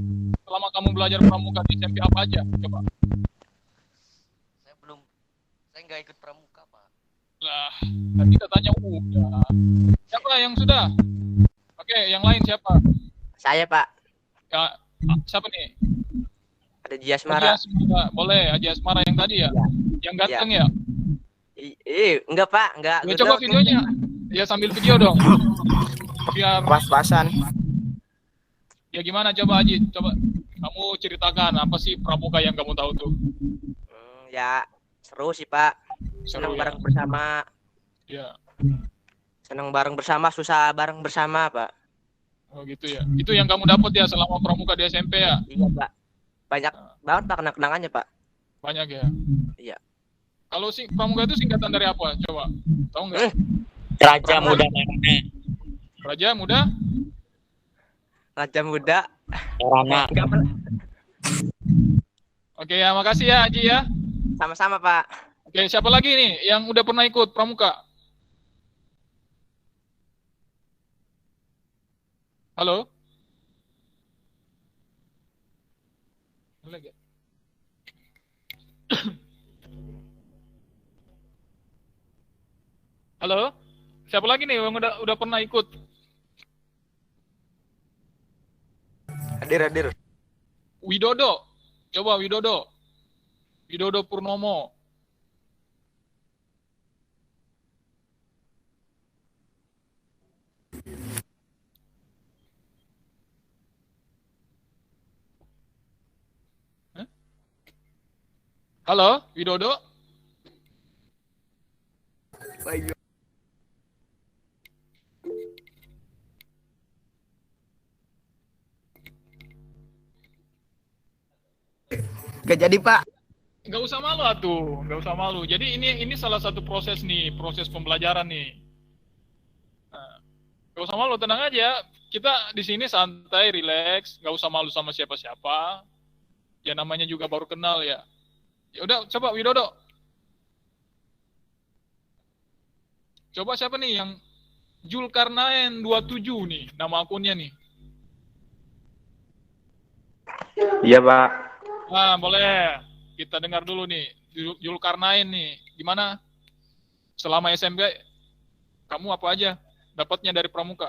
selama kamu belajar pramuka di SMP apa aja? Coba. Saya nggak ikut pramuka, Pak. Lah, tadi katanya udah. Siapa yang sudah? Oke, yang lain siapa? Saya, Pak. Ya, siapa nih? Ada Haji Asmara. Haji Asmara. Boleh, Haji Asmara yang tadi ya? Yang ganteng ya? Enggak, Pak. Enggak. Ya, coba videonya. Ya, sambil video dong. Biar Pas-pasan. ya gimana coba Haji? Coba kamu ceritakan apa sih pramuka yang kamu tahu tuh? Ya, seru sih, Pak. Seru, Senang ya? bareng bersama. Ya. Senang bareng bersama, susah bareng bersama, Pak. Oh gitu ya. Itu yang kamu dapat ya selama pramuka di SMP ya? Iya, Pak. Banyak banget, Pak, kenang-kenangannya, Pak. Banyak ya? Iya. Kalau pramuka itu singkatan dari apa? Coba. Tahu nggak? Raja Muda Marana. Raja Muda? Raja Muda. Marana. Enggak, Pak. Oke ya, makasih ya Haji ya. Sama-sama, Pak. Oke, siapa lagi nih yang udah pernah ikut pramuka? Halo? lagi ya? Halo? Siapa lagi nih yang udah pernah ikut? Hadir. Widodo. Coba Widodo. Widodo Purnomo. Hah? Halo, Widodo? Gak jadi, Pak. Nggak usah malu atuh, nggak usah malu. Jadi ini salah satu proses nih, proses pembelajaran nih. Nah, nggak usah malu, tenang aja. Kita di sini santai, rileks, nggak usah malu sama siapa-siapa. Ya namanya juga baru kenal ya. Ya udah, coba Widodo. Coba siapa nih yang Julkarnain 27 nih, nama akunnya nih. Iya, Pak. Nah, boleh. Kita dengar dulu nih, Julkarnain nih. Gimana? Selama SMP, kamu apa aja dapatnya dari pramuka?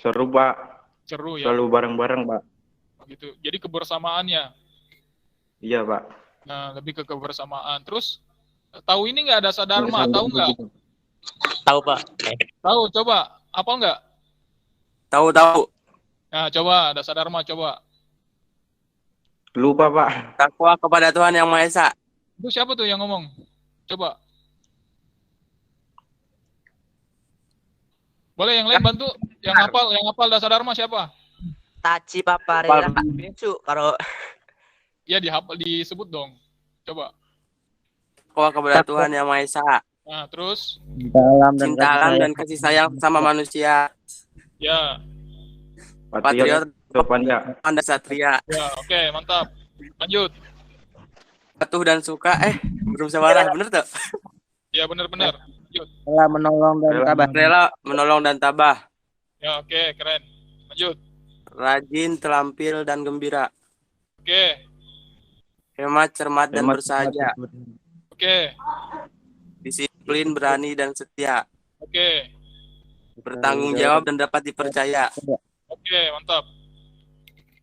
Seru, Pak. Seru ya? Selalu bareng-bareng, Pak. Gitu. Jadi kebersamaannya. Iya, Pak. Nah, lebih ke kebersamaan. Terus, tahu ini nggak ada Sadharma? Tahu nggak? Tahu, Pak. Tahu, coba. Apa nggak? Tahu. Nah, coba. ada Sadharma, coba. Lupa, Pak. Takwa kepada Tuhan Yang Maha Esa. Itu siapa tuh yang ngomong? Coba. Boleh yang lain bantu? Yang hafal dasar dharma siapa? Taci Paparera Bisu. Kalau Iya disebut dong. Coba. takwa kepada Tuhan Yang Maha Esa. Nah, terus Cinta alam dan kasih sayang sama manusia. ya. Patriot Sopannya. Anda Satria. Ya, oke, mantap. Lanjut. Patuh dan suka. Belum sabarah, bener tuh? Ya, benar-benar. Lanjut. Rela menolong dan tabah. Rela menolong dan tabah. Ya, oke, keren. Lanjut. Rajin, terampil, dan gembira. Oke. Hemat, cermat, dan bersahaja. Oke. Disiplin, berani, dan setia. Oke. Bertanggung jawab dan dapat dipercaya. Oke, mantap.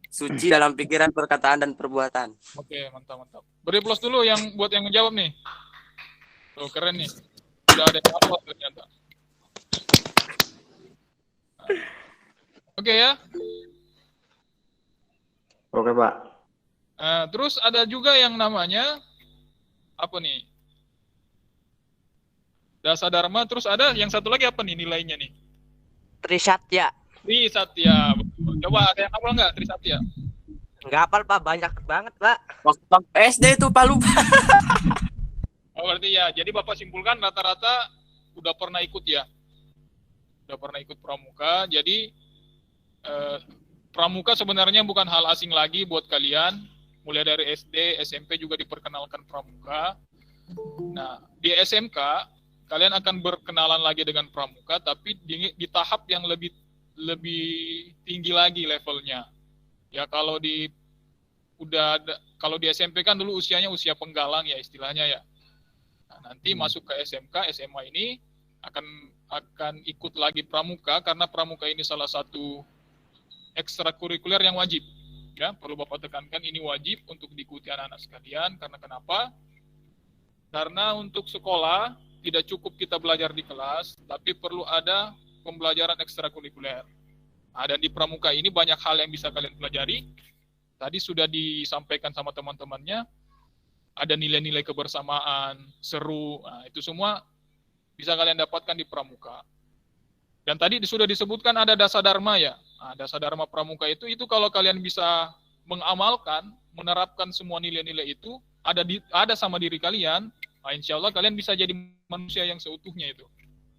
Suci dalam pikiran, perkataan, dan perbuatan. Oke, mantap. Beri plus dulu buat yang menjawab nih. Tuh, keren nih. Udah ada yang upload ternyata. Oke ya. Oke, Pak. Terus ada juga yang namanya apa nih? Dasa Dharma, terus ada yang satu lagi apa nih nilainya nih? Trisatya. Trisatya. Coba ada yang hafal nggak Trisatya? Nggak hafal, Pak. Banyak banget, Pak. Waktu SD itu, Pak, lupa. Oh, berarti ya. Jadi Bapak simpulkan rata-rata udah pernah ikut ya? Udah pernah ikut pramuka. Jadi pramuka sebenarnya bukan hal asing lagi buat kalian. Mulai dari SD, SMP juga diperkenalkan pramuka. Nah, di SMK kalian akan berkenalan lagi dengan pramuka, tapi di tahap yang lebih tinggi lagi levelnya. Ya kalau di SMP kan dulu usianya usia penggalang ya istilahnya ya. Nah, nanti masuk ke SMK, SMA ini akan ikut lagi pramuka karena pramuka ini salah satu ekstrakurikuler yang wajib. Ya, perlu Bapak tekankan ini wajib untuk diikuti anak-anak sekalian karena kenapa? Karena untuk sekolah tidak cukup kita belajar di kelas, tapi perlu ada pembelajaran ekstrakurikuler. Nah, dan di pramuka ini banyak hal yang bisa kalian pelajari. Tadi sudah disampaikan sama teman-temannya, ada nilai-nilai kebersamaan, seru, nah, itu semua bisa kalian dapatkan di pramuka. Dan tadi sudah disebutkan ada dasa dharma ya. Nah, dasa dharma pramuka itu kalau kalian bisa mengamalkan, menerapkan semua nilai-nilai itu, ada sama diri kalian, nah, insya Allah kalian bisa jadi manusia yang seutuhnya itu.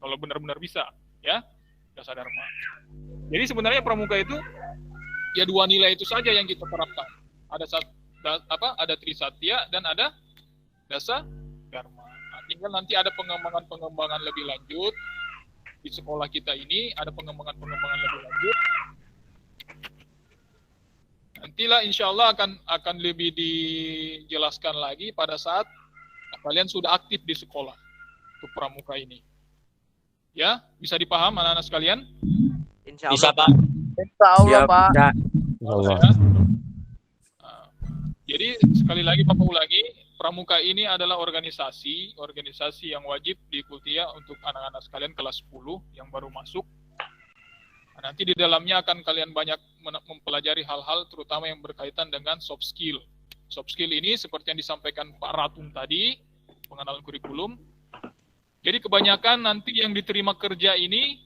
Kalau benar-benar bisa, ya, dasa dharma. Jadi sebenarnya pramuka itu ya dua nilai itu saja yang kita terapkan. Ada trisatya dan ada dasa dharma. Nah, tinggal nanti ada pengembangan lebih lanjut di sekolah kita ini, ada pengembangan lebih lanjut. Nantilah insya Allah akan lebih dijelaskan lagi pada saat kalian sudah aktif di sekolah untuk pramuka ini. Ya, bisa dipaham anak-anak sekalian? Insya Bisa, Allah, Pak. Insya Allah, Pak. Ya. Jadi sekali lagi Bapak ulangi, pramuka ini adalah organisasi yang wajib diikuti ya untuk anak-anak sekalian kelas 10 yang baru masuk. Nah, nanti di dalamnya akan kalian banyak mempelajari hal-hal terutama yang berkaitan dengan soft skill. Soft skill ini seperti yang disampaikan Pak Ratun tadi, pengenalan kurikulum. Jadi kebanyakan nanti yang diterima kerja ini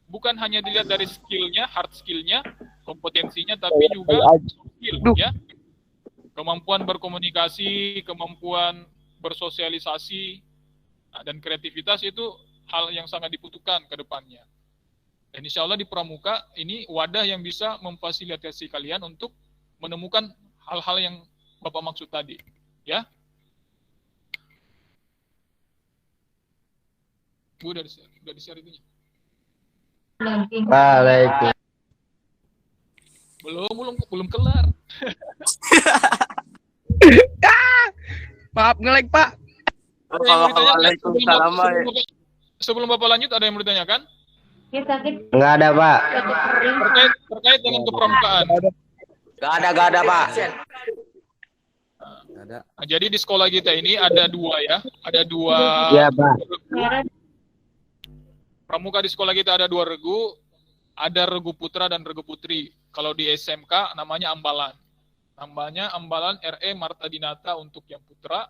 bukan hanya dilihat dari skillnya, hard skillnya, kompetensinya, tapi juga soft skill, ya. Kemampuan berkomunikasi, kemampuan bersosialisasi, dan kreativitas itu hal yang sangat dibutuhkan ke depannya. Dan insya Allah di pramuka ini wadah yang bisa memfasilitasi kalian untuk menemukan hal-hal yang Bapak maksud tadi, ya. Bu, udah di-share itunya? Waalaikumsalam. Belum kelar. Maaf nge-lag, Pak. Ada yang mau ditanyakan? Waalaikumsalam, Pak. Sebelum Bapak lanjut, ada yang mau ditanyakan? Nggak ada, Pak. Terkait dengan kepramukaan. Gak ada, Pak. Nah, jadi di sekolah kita ini ada dua ya, ada dua. Iya, Pak. Pramuka di sekolah kita ada dua regu, ada regu putra dan regu putri. Kalau di SMK namanya ambalan. Namanya ambalan RE Marta Dinata untuk yang putra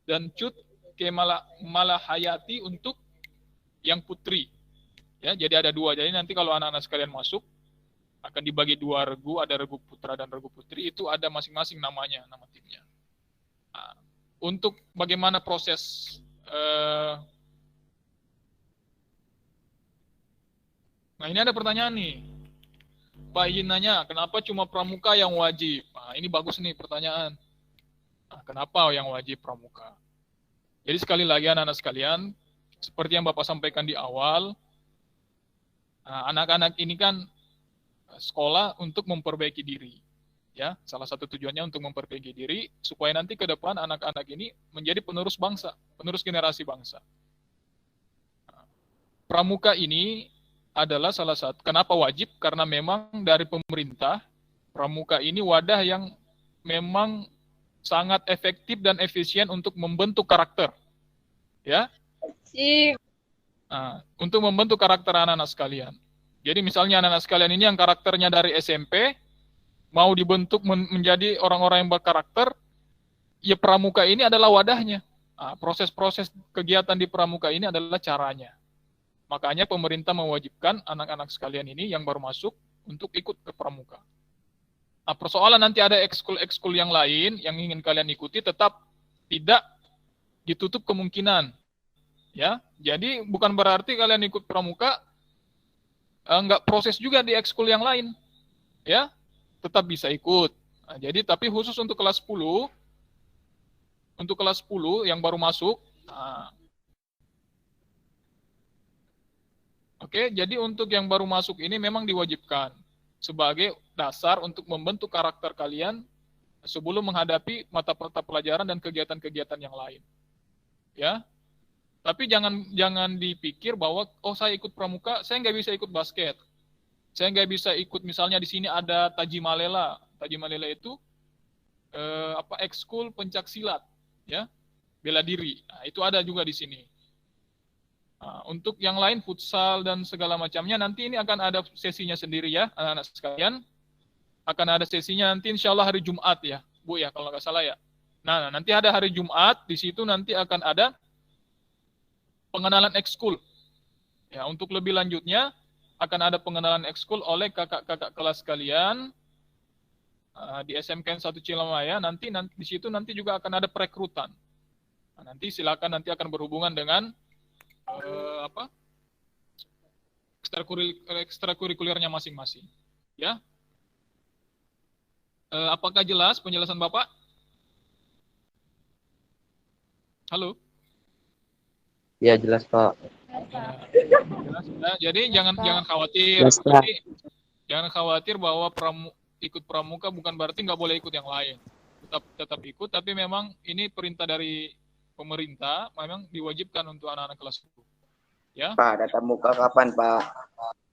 dan Cut Kemalahayati untuk yang putri. Ya, jadi ada dua. Jadi nanti kalau anak-anak sekalian masuk akan dibagi dua regu, ada regu putra dan regu putri, itu ada masing-masing namanya, nama timnya. Nah, untuk bagaimana proses nah ini ada pertanyaan nih. Pak izin nanya, kenapa cuma pramuka yang wajib? Nah, ini bagus nih pertanyaan. Nah, kenapa yang wajib pramuka? Jadi sekali lagi anak-anak sekalian, seperti yang Bapak sampaikan di awal, anak-anak ini kan sekolah untuk memperbaiki diri. Ya, salah satu tujuannya untuk memperbaiki diri supaya nanti ke depan anak-anak ini menjadi penerus bangsa, penerus generasi bangsa. Pramuka ini adalah salah satu, kenapa wajib? Karena memang dari pemerintah, pramuka ini wadah yang memang sangat efektif dan efisien untuk membentuk karakter. Ya. Nah, untuk membentuk karakter anak-anak sekalian. Jadi misalnya anak-anak sekalian ini yang karakternya dari SMP, mau dibentuk menjadi orang-orang yang berkarakter, ya pramuka ini adalah wadahnya. Nah, proses-proses kegiatan di pramuka ini adalah caranya. Makanya pemerintah mewajibkan anak-anak sekalian ini yang baru masuk untuk ikut ke pramuka. Nah, persoalan nanti ada ekskul-ekskul yang lain yang ingin kalian ikuti tetap tidak ditutup kemungkinan. Ya, jadi bukan berarti kalian ikut pramuka nggak proses juga di ekskul yang lain. Ya, tetap bisa ikut. Nah, jadi tapi khusus untuk kelas 10 yang baru masuk, oke, jadi untuk yang baru masuk ini memang diwajibkan sebagai dasar untuk membentuk karakter kalian sebelum menghadapi mata-mata pelajaran dan kegiatan-kegiatan yang lain. Ya, tapi jangan dipikir bahwa saya ikut pramuka, saya nggak bisa ikut basket, saya nggak bisa ikut misalnya di sini ada Tajimalela. Tajimalela itu ekskul pencak silat, ya, bela diri. Nah, itu ada juga di sini. Nah, untuk yang lain futsal dan segala macamnya nanti ini akan ada sesinya sendiri ya anak-anak sekalian, akan ada sesinya nanti insya Allah hari Jumat ya Bu ya kalau nggak salah ya. Nah nanti ada hari Jumat, di situ nanti akan ada pengenalan ekskul ya. Untuk lebih lanjutnya akan ada pengenalan ekskul oleh kakak-kakak kelas kalian di SMK 1 Cilemaya. Nanti di situ nanti juga akan ada perekrutan. Nah, nanti silakan nanti akan berhubungan dengan ekstrakurikulernya masing-masing. Ya. Apakah jelas penjelasan Bapak? Halo. Ya jelas, Pak. Jelas, ya. Jadi jangan khawatir. Jelas, Jadi, jangan khawatir bahwa ikut pramuka bukan berarti nggak boleh ikut yang lain. Tetap ikut, tapi memang ini perintah dari pemerintah, memang diwajibkan untuk anak-anak kelas 10. Ya. Pak, tatap muka kapan, Pak?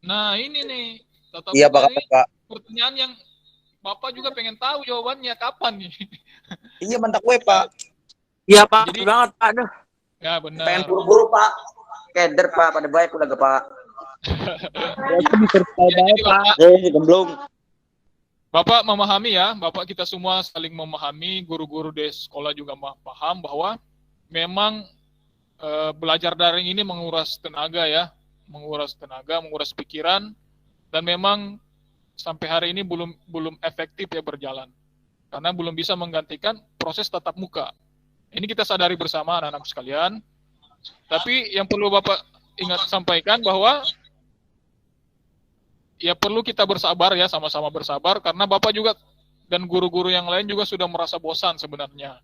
Nah, ini nih. Iya, Pak, kapan, Pak? Pertanyaan yang Bapak juga pengen tahu jawabannya kapan nih. Iya, mantap gue, Pak. Iya, Pak. Jadi, banget, Pak. Aduh. Ya, benar. Pengen buru-buru, Pak. Keder, Pak. Pada baik udah gak, Pak. Belum. Bapak memahami ya, Bapak kita semua saling memahami, guru-guru di sekolah juga paham bahwa memang belajar daring ini menguras tenaga ya, menguras pikiran, dan memang sampai hari ini belum efektif ya berjalan, karena belum bisa menggantikan proses tatap muka. Ini kita sadari bersama anak-anak sekalian. Tapi yang perlu Bapak ingat sampaikan bahwa ya perlu kita bersabar ya, sama-sama bersabar, karena Bapak juga dan guru-guru yang lain juga sudah merasa bosan sebenarnya.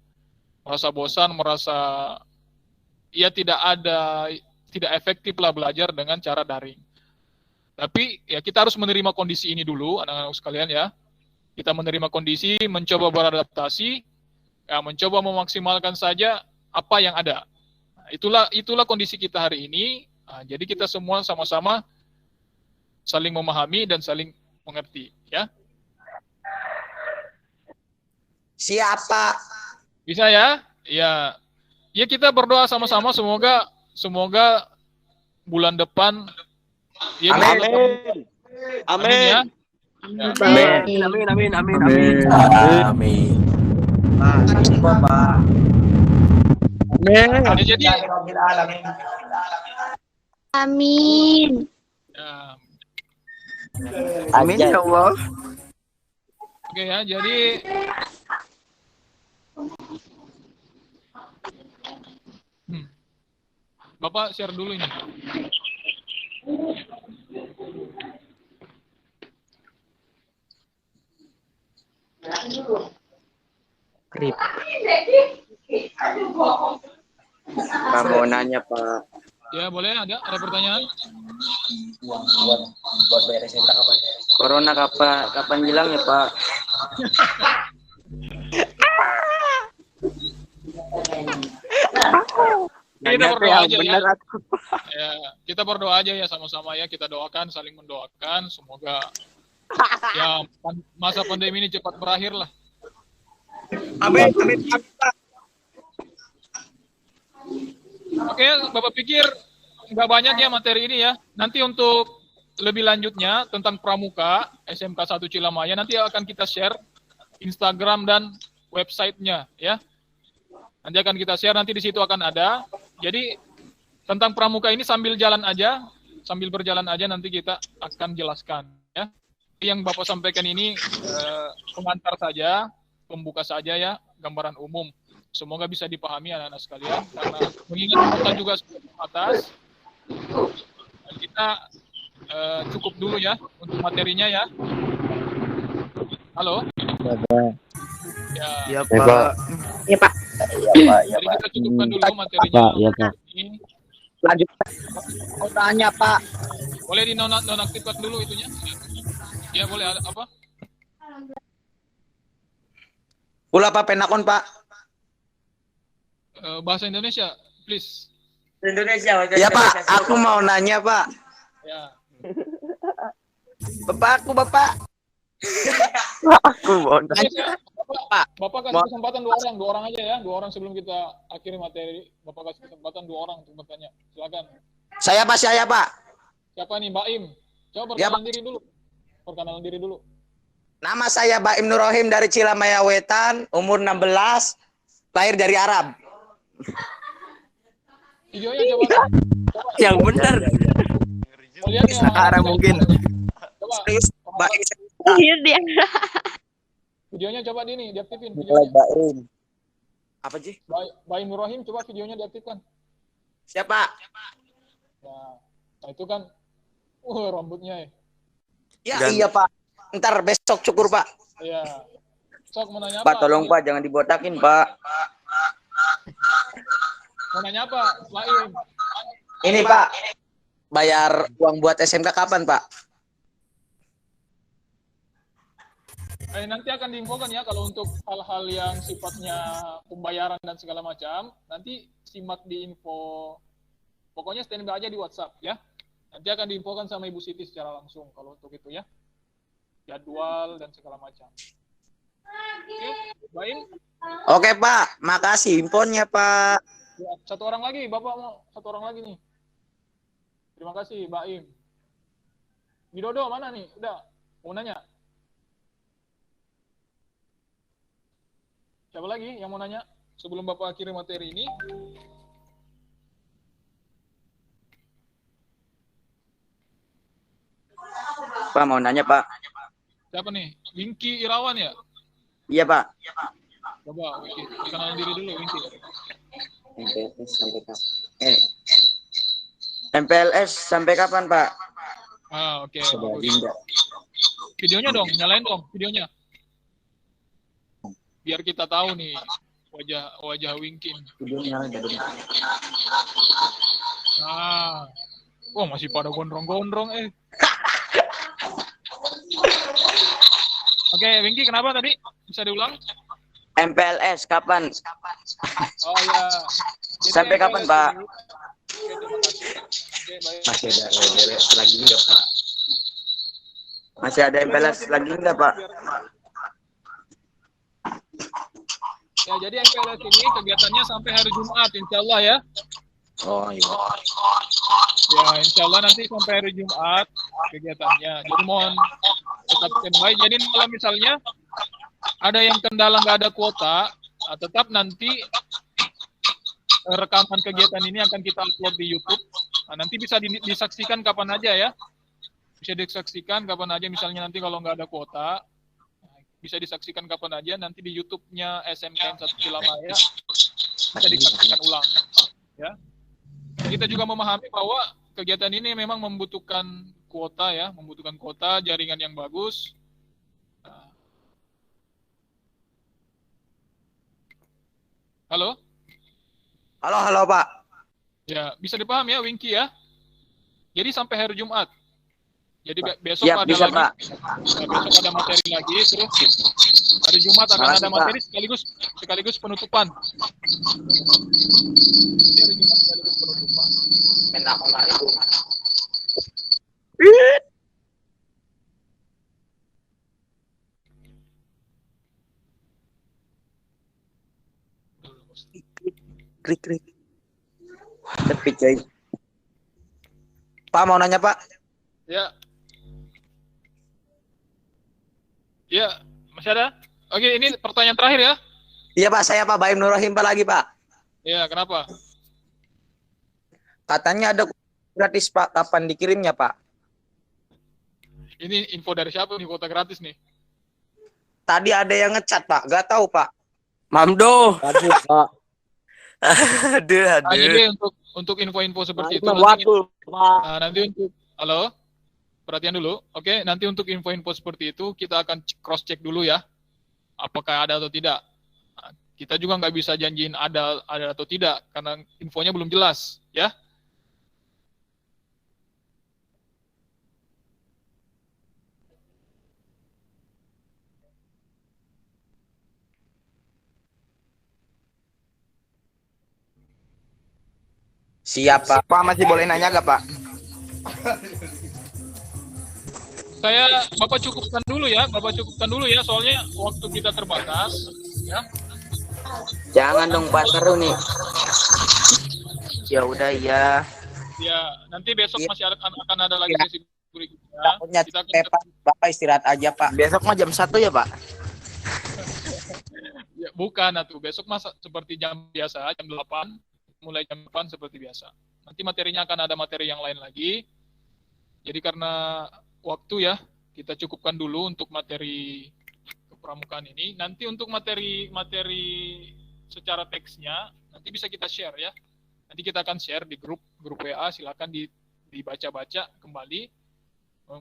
Merasa ya tidak efektif lah belajar dengan cara daring. Tapi ya kita harus menerima kondisi ini dulu, anak-anak sekalian ya. Kita menerima kondisi, mencoba beradaptasi, ya, mencoba memaksimalkan saja apa yang ada. Nah, itulah kondisi kita hari ini. Nah, jadi kita semua sama-sama saling memahami dan saling mengerti, ya. Siapa? Bisa ya? Ya. Ya kita berdoa sama-sama semoga bulan depan ya, amin. Amin ya. Amin. Bapak. Ya, jadi Amin. ya, Amin ya Allah. oke ya, jadi Bapak share dulu ini. Krip. Pak, mau nanya, Pak. Ya, boleh ada pertanyaan? Buat bayar SMK kapan? Corona kapan hilang ya, Pak? Kita berdoa aja ya. Benar aku. Ya, kita berdoa aja ya sama-sama ya, kita doakan, saling mendoakan, semoga ya masa pandemi ini cepat berakhir lah. Amin. Oke, Bapak pikir nggak banyak ya materi ini ya. Nanti untuk lebih lanjutnya tentang pramuka SMK 1 Cilamaya nanti akan kita share Instagram dan websitenya ya. Nanti akan kita share, nanti di situ akan ada. Jadi tentang pramuka ini sambil berjalan aja nanti kita akan jelaskan ya. Yang Bapak sampaikan ini pengantar saja, pembuka saja ya, gambaran umum. Semoga bisa dipahami anak-anak sekalian, karena mengingat kita juga sudah atas, dan kita cukup dulu ya untuk materinya ya. Halo? Ya. Ya, Pak. Ya, Pak. Jadi kita cukupkan dulu materinya. Pak, ya, Pak. Ini. Lanjut. Mau tanya, Pak. Boleh dinonaktifkan dulu itunya? Ya boleh, apa? Pula Pak penakon, Pak. Bahasa Indonesia, please. Indonesia. Ya, Pak. Aku mau nanya, Pak. Ya. Bapak. Aku mau nanya. Bapak kasih kesempatan dua orang aja ya, 2 orang sebelum kita akhiri materi. Bapak kasih kesempatan 2 orang untuk bertanya. Silakan. Saya, Pak. Siapa nih, Mbak Im? Coba Ya, perkenalan diri dulu. Nama saya Baim Nurrohim dari Cilamaya Wetan, umur 16, lahir dari Arab. Videonya coba. Yang benar. Lihat ya. Sekarang mungkin. Coba. Baim. Iya dia. Videonya coba diaktifin videonya. Baim. Apa sih? Baim Nurrohim, coba videonya diaktifkan. Siapa? Nah itu kan, rambutnya ya. Ya, iya, Pak. Ntar besok cukur, Pak. Iya. Sok mau nanya Pak, apa? tolong, Pak, jangan dibotakin, Pak. Mau nanya apa? Lain. Ini, Pak. Bayar uang buat SMK kapan, Pak? Nanti akan diinfokan ya kalau untuk hal-hal yang sifatnya pembayaran dan segala macam, nanti simak di info. Pokoknya standby aja di WhatsApp ya. Nanti akan diinfokan sama Ibu Siti secara langsung kalau untuk itu ya. Jadwal dan segala macam. Oke, Baim. Oke Pak, makasih infonya Pak. Ya, satu orang lagi, Bapak mau satu orang lagi nih. Terima kasih, Baim. Widodo mana nih? Udah, mau nanya. Siapa lagi yang mau nanya sebelum Bapak akhiri materi ini? Pak mau nanya Pak. Siapa nih? Wingky Irawan ya? Iya Pak. Coba Wingky, kenalin diri dulu Wingky. MPLS sampai kapan Pak? Oke. Videonya dong, nyalain dong videonya. Biar kita tahu nih wajah Wingky. Wah masih pada gondrong-gondrong Oke, Wingky kenapa tadi? Bisa diulang? MPLS kapan? Oh ya. Sampai kapan Pak? Masih ada MPLS lagi enggak Pak? Masih ada MPLS lagi enggak Pak? Ya, jadi MPLS ini kegiatannya sampai hari Jumat, insya Allah ya. Oh iya. Ya, insya Allah nanti sampai hari Jumat kegiatannya. Jadi mohon tetap standby. Jadi kalau misalnya ada yang kendala nggak ada kuota, tetap nanti rekaman kegiatan ini akan kita upload di YouTube. Nah, nanti bisa disaksikan kapan aja ya. Bisa disaksikan kapan aja. Misalnya nanti kalau nggak ada kuota, bisa disaksikan kapan aja. Nanti di YouTube-nya SMKN 1 Cilamaya bisa disaksikan ulang. Ya. Kita juga memahami bahwa kegiatan ini memang membutuhkan kuota ya, membutuhkan kuota, jaringan yang bagus. Halo? Halo Pak. Ya, bisa dipaham ya Wingky ya. Jadi sampai hari Jumat. Jadi besok Ya, ada bisa, lagi. Pak. Ya, besok ada materi lagi, terus hari Jumat akan Makasih, ada Pak. materi sekaligus penutupan. Jadi hari Jumat sekaligus penutupan. Klik. Tapi coy. Pak mau nanya Pak? Ya. Ya, masih ada? Oke, ini pertanyaan terakhir ya. Iya Pak, saya Pak Baim Nurrohim Pak lagi Pak. Ya, kenapa? Katanya ada gratis Pak, kapan dikirimnya Pak? Ini info dari siapa nih, kuota gratis nih? Tadi ada yang ngecat Pak, gak tahu Pak. Mamdo. Aduh, Pak. Aduh. Jadi untuk info-info seperti itu nanti untuk halo, perhatian dulu. Oke, nanti untuk info-info seperti itu kita akan cross check dulu ya, apakah ada atau tidak. Nah, kita juga nggak bisa janjiin ada atau tidak karena infonya belum jelas ya. Siapa? Pak masih boleh nanya gak Pak? Bapak cukupkan dulu ya, soalnya waktu kita terbatas ya. Jangan dong Pak, seru nih. Ya udah ya. Ya, nanti besok masih akan ada lagi Ya. sesi berikutnya. Takutnya Kita akan Pak, Bapak istirahat aja Pak. Besok mah jam 1 ya Pak? ya, bukan atuh, besok masa seperti jam biasa, jam 8, mulai jam 8 seperti biasa. Nanti materinya akan ada materi yang lain lagi. Jadi karena waktu ya, kita cukupkan dulu untuk materi kepramukaan ini. Nanti untuk materi secara teksnya nanti bisa kita share ya. Nanti kita akan share di grup WA, silakan dibaca-baca kembali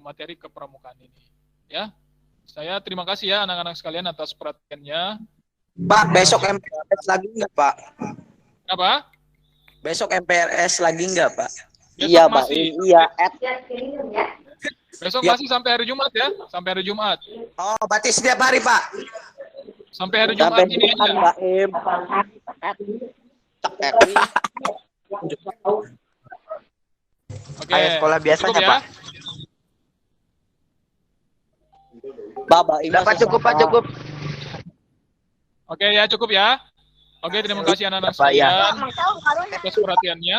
materi kepramukaan ini. Ya. Saya terima kasih ya anak-anak sekalian atas perhatiannya. Pak, besok MPRS lagi nggak Pak? Apa? Besok MPRS lagi nggak Pak? Besok Iya, Pak. masih. Iya, Besok Ya. masih sampai hari Jumat ya, sampai hari Jumat. Oh, berarti setiap hari, Pak. Sampai hari Jumat ini aja. Oke. Kayak sekolah biasanya, cukup ya? Pak. Udah, Pak, cukup, Pak, cukup. Oke ya, cukup ya. Oke, terima kasih anak-anak Pak, ya. sekalian atas perhatiannya.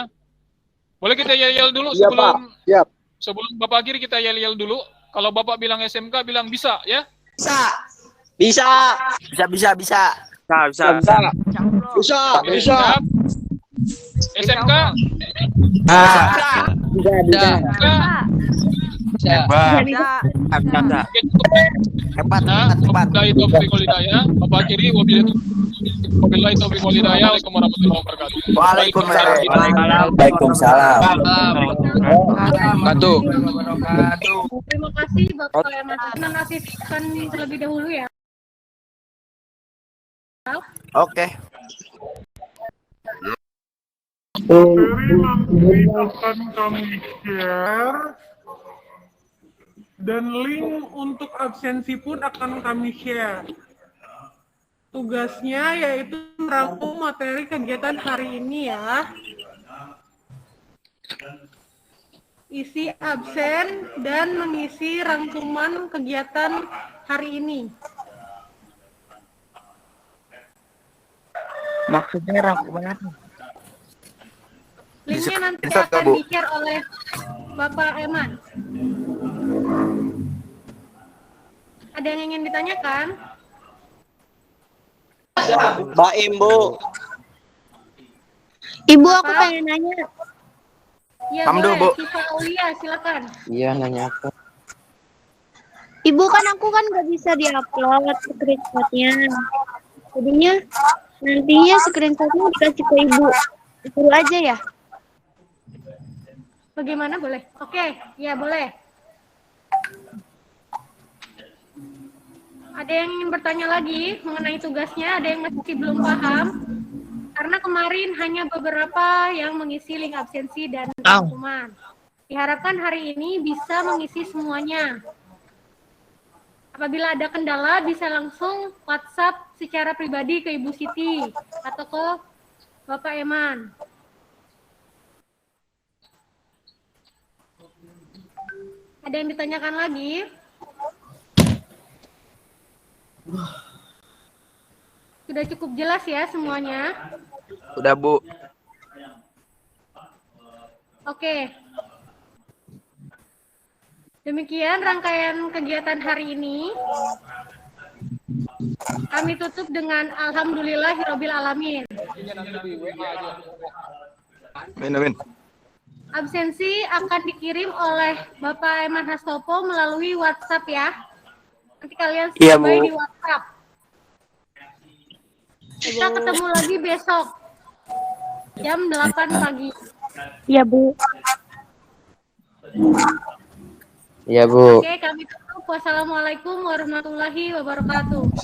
Boleh kita yel-yel dulu Iya, sebelum Pak. Siap. sebelum Bapak akhiri, kita yel-yel dulu. Kalau Bapak bilang SMK, bilang bisa ya. Bisa. Bisa. Bisa. Bisa. Oke, siap. SMK. Oke, cukup ya. Wabillahi taufiq wal hidayah. Bapak akhiri, wabillahi taufiq wal hidayah. Waalaikumsalam warahmatullahi wabarakatuh. Waalaikumsalam. Terima kasih Bapak Eman. Menonaktifkan terlebih dahulu ya. Oke. Materi akan kami share dan link untuk absensi pun akan kami share. Tugasnya yaitu merangkum materi kegiatan hari ini ya. Isi absen dan mengisi rangkuman kegiatan hari ini. Maksudnya rangkuman apa? Linknya nanti akan di-share oleh Bapak Eman. Ada yang ingin ditanyakan? Mbak Imbu. Ibu, aku pengen nanya. Ya, Kamu dulu, Bu. boleh. Syifa Aulia, silakan. Iya, nanya apa? Ibu, kan aku kan nggak bisa diupload screenshotnya. Jadinya nantinya screenshotnya dikasih ke ibu. Itu aja ya? Bagaimana, boleh? Oke, ya boleh. Ada yang ingin bertanya lagi mengenai tugasnya? Ada yang masih belum paham? Karena kemarin hanya beberapa yang mengisi link absensi dan rangkuman. Diharapkan hari ini bisa mengisi semuanya. Apabila ada kendala, bisa langsung WhatsApp secara pribadi ke Ibu Siti atau ke Bapak Eman. Ada yang ditanyakan lagi? Sudah cukup jelas ya semuanya? Udah, Bu. Oke. Demikian rangkaian kegiatan hari ini. Kami tutup dengan alhamdulillahirabbil alamin. Amin. Absensi akan dikirim oleh Bapak Eman Hastopo melalui WhatsApp ya. Nanti kalian Iya, standby Bu. di WhatsApp. Kita ketemu lagi besok jam 8 pagi. Iya, Bu. Iya, Bu. Oke, kami tutup. Wassalamualaikum warahmatullahi wabarakatuh.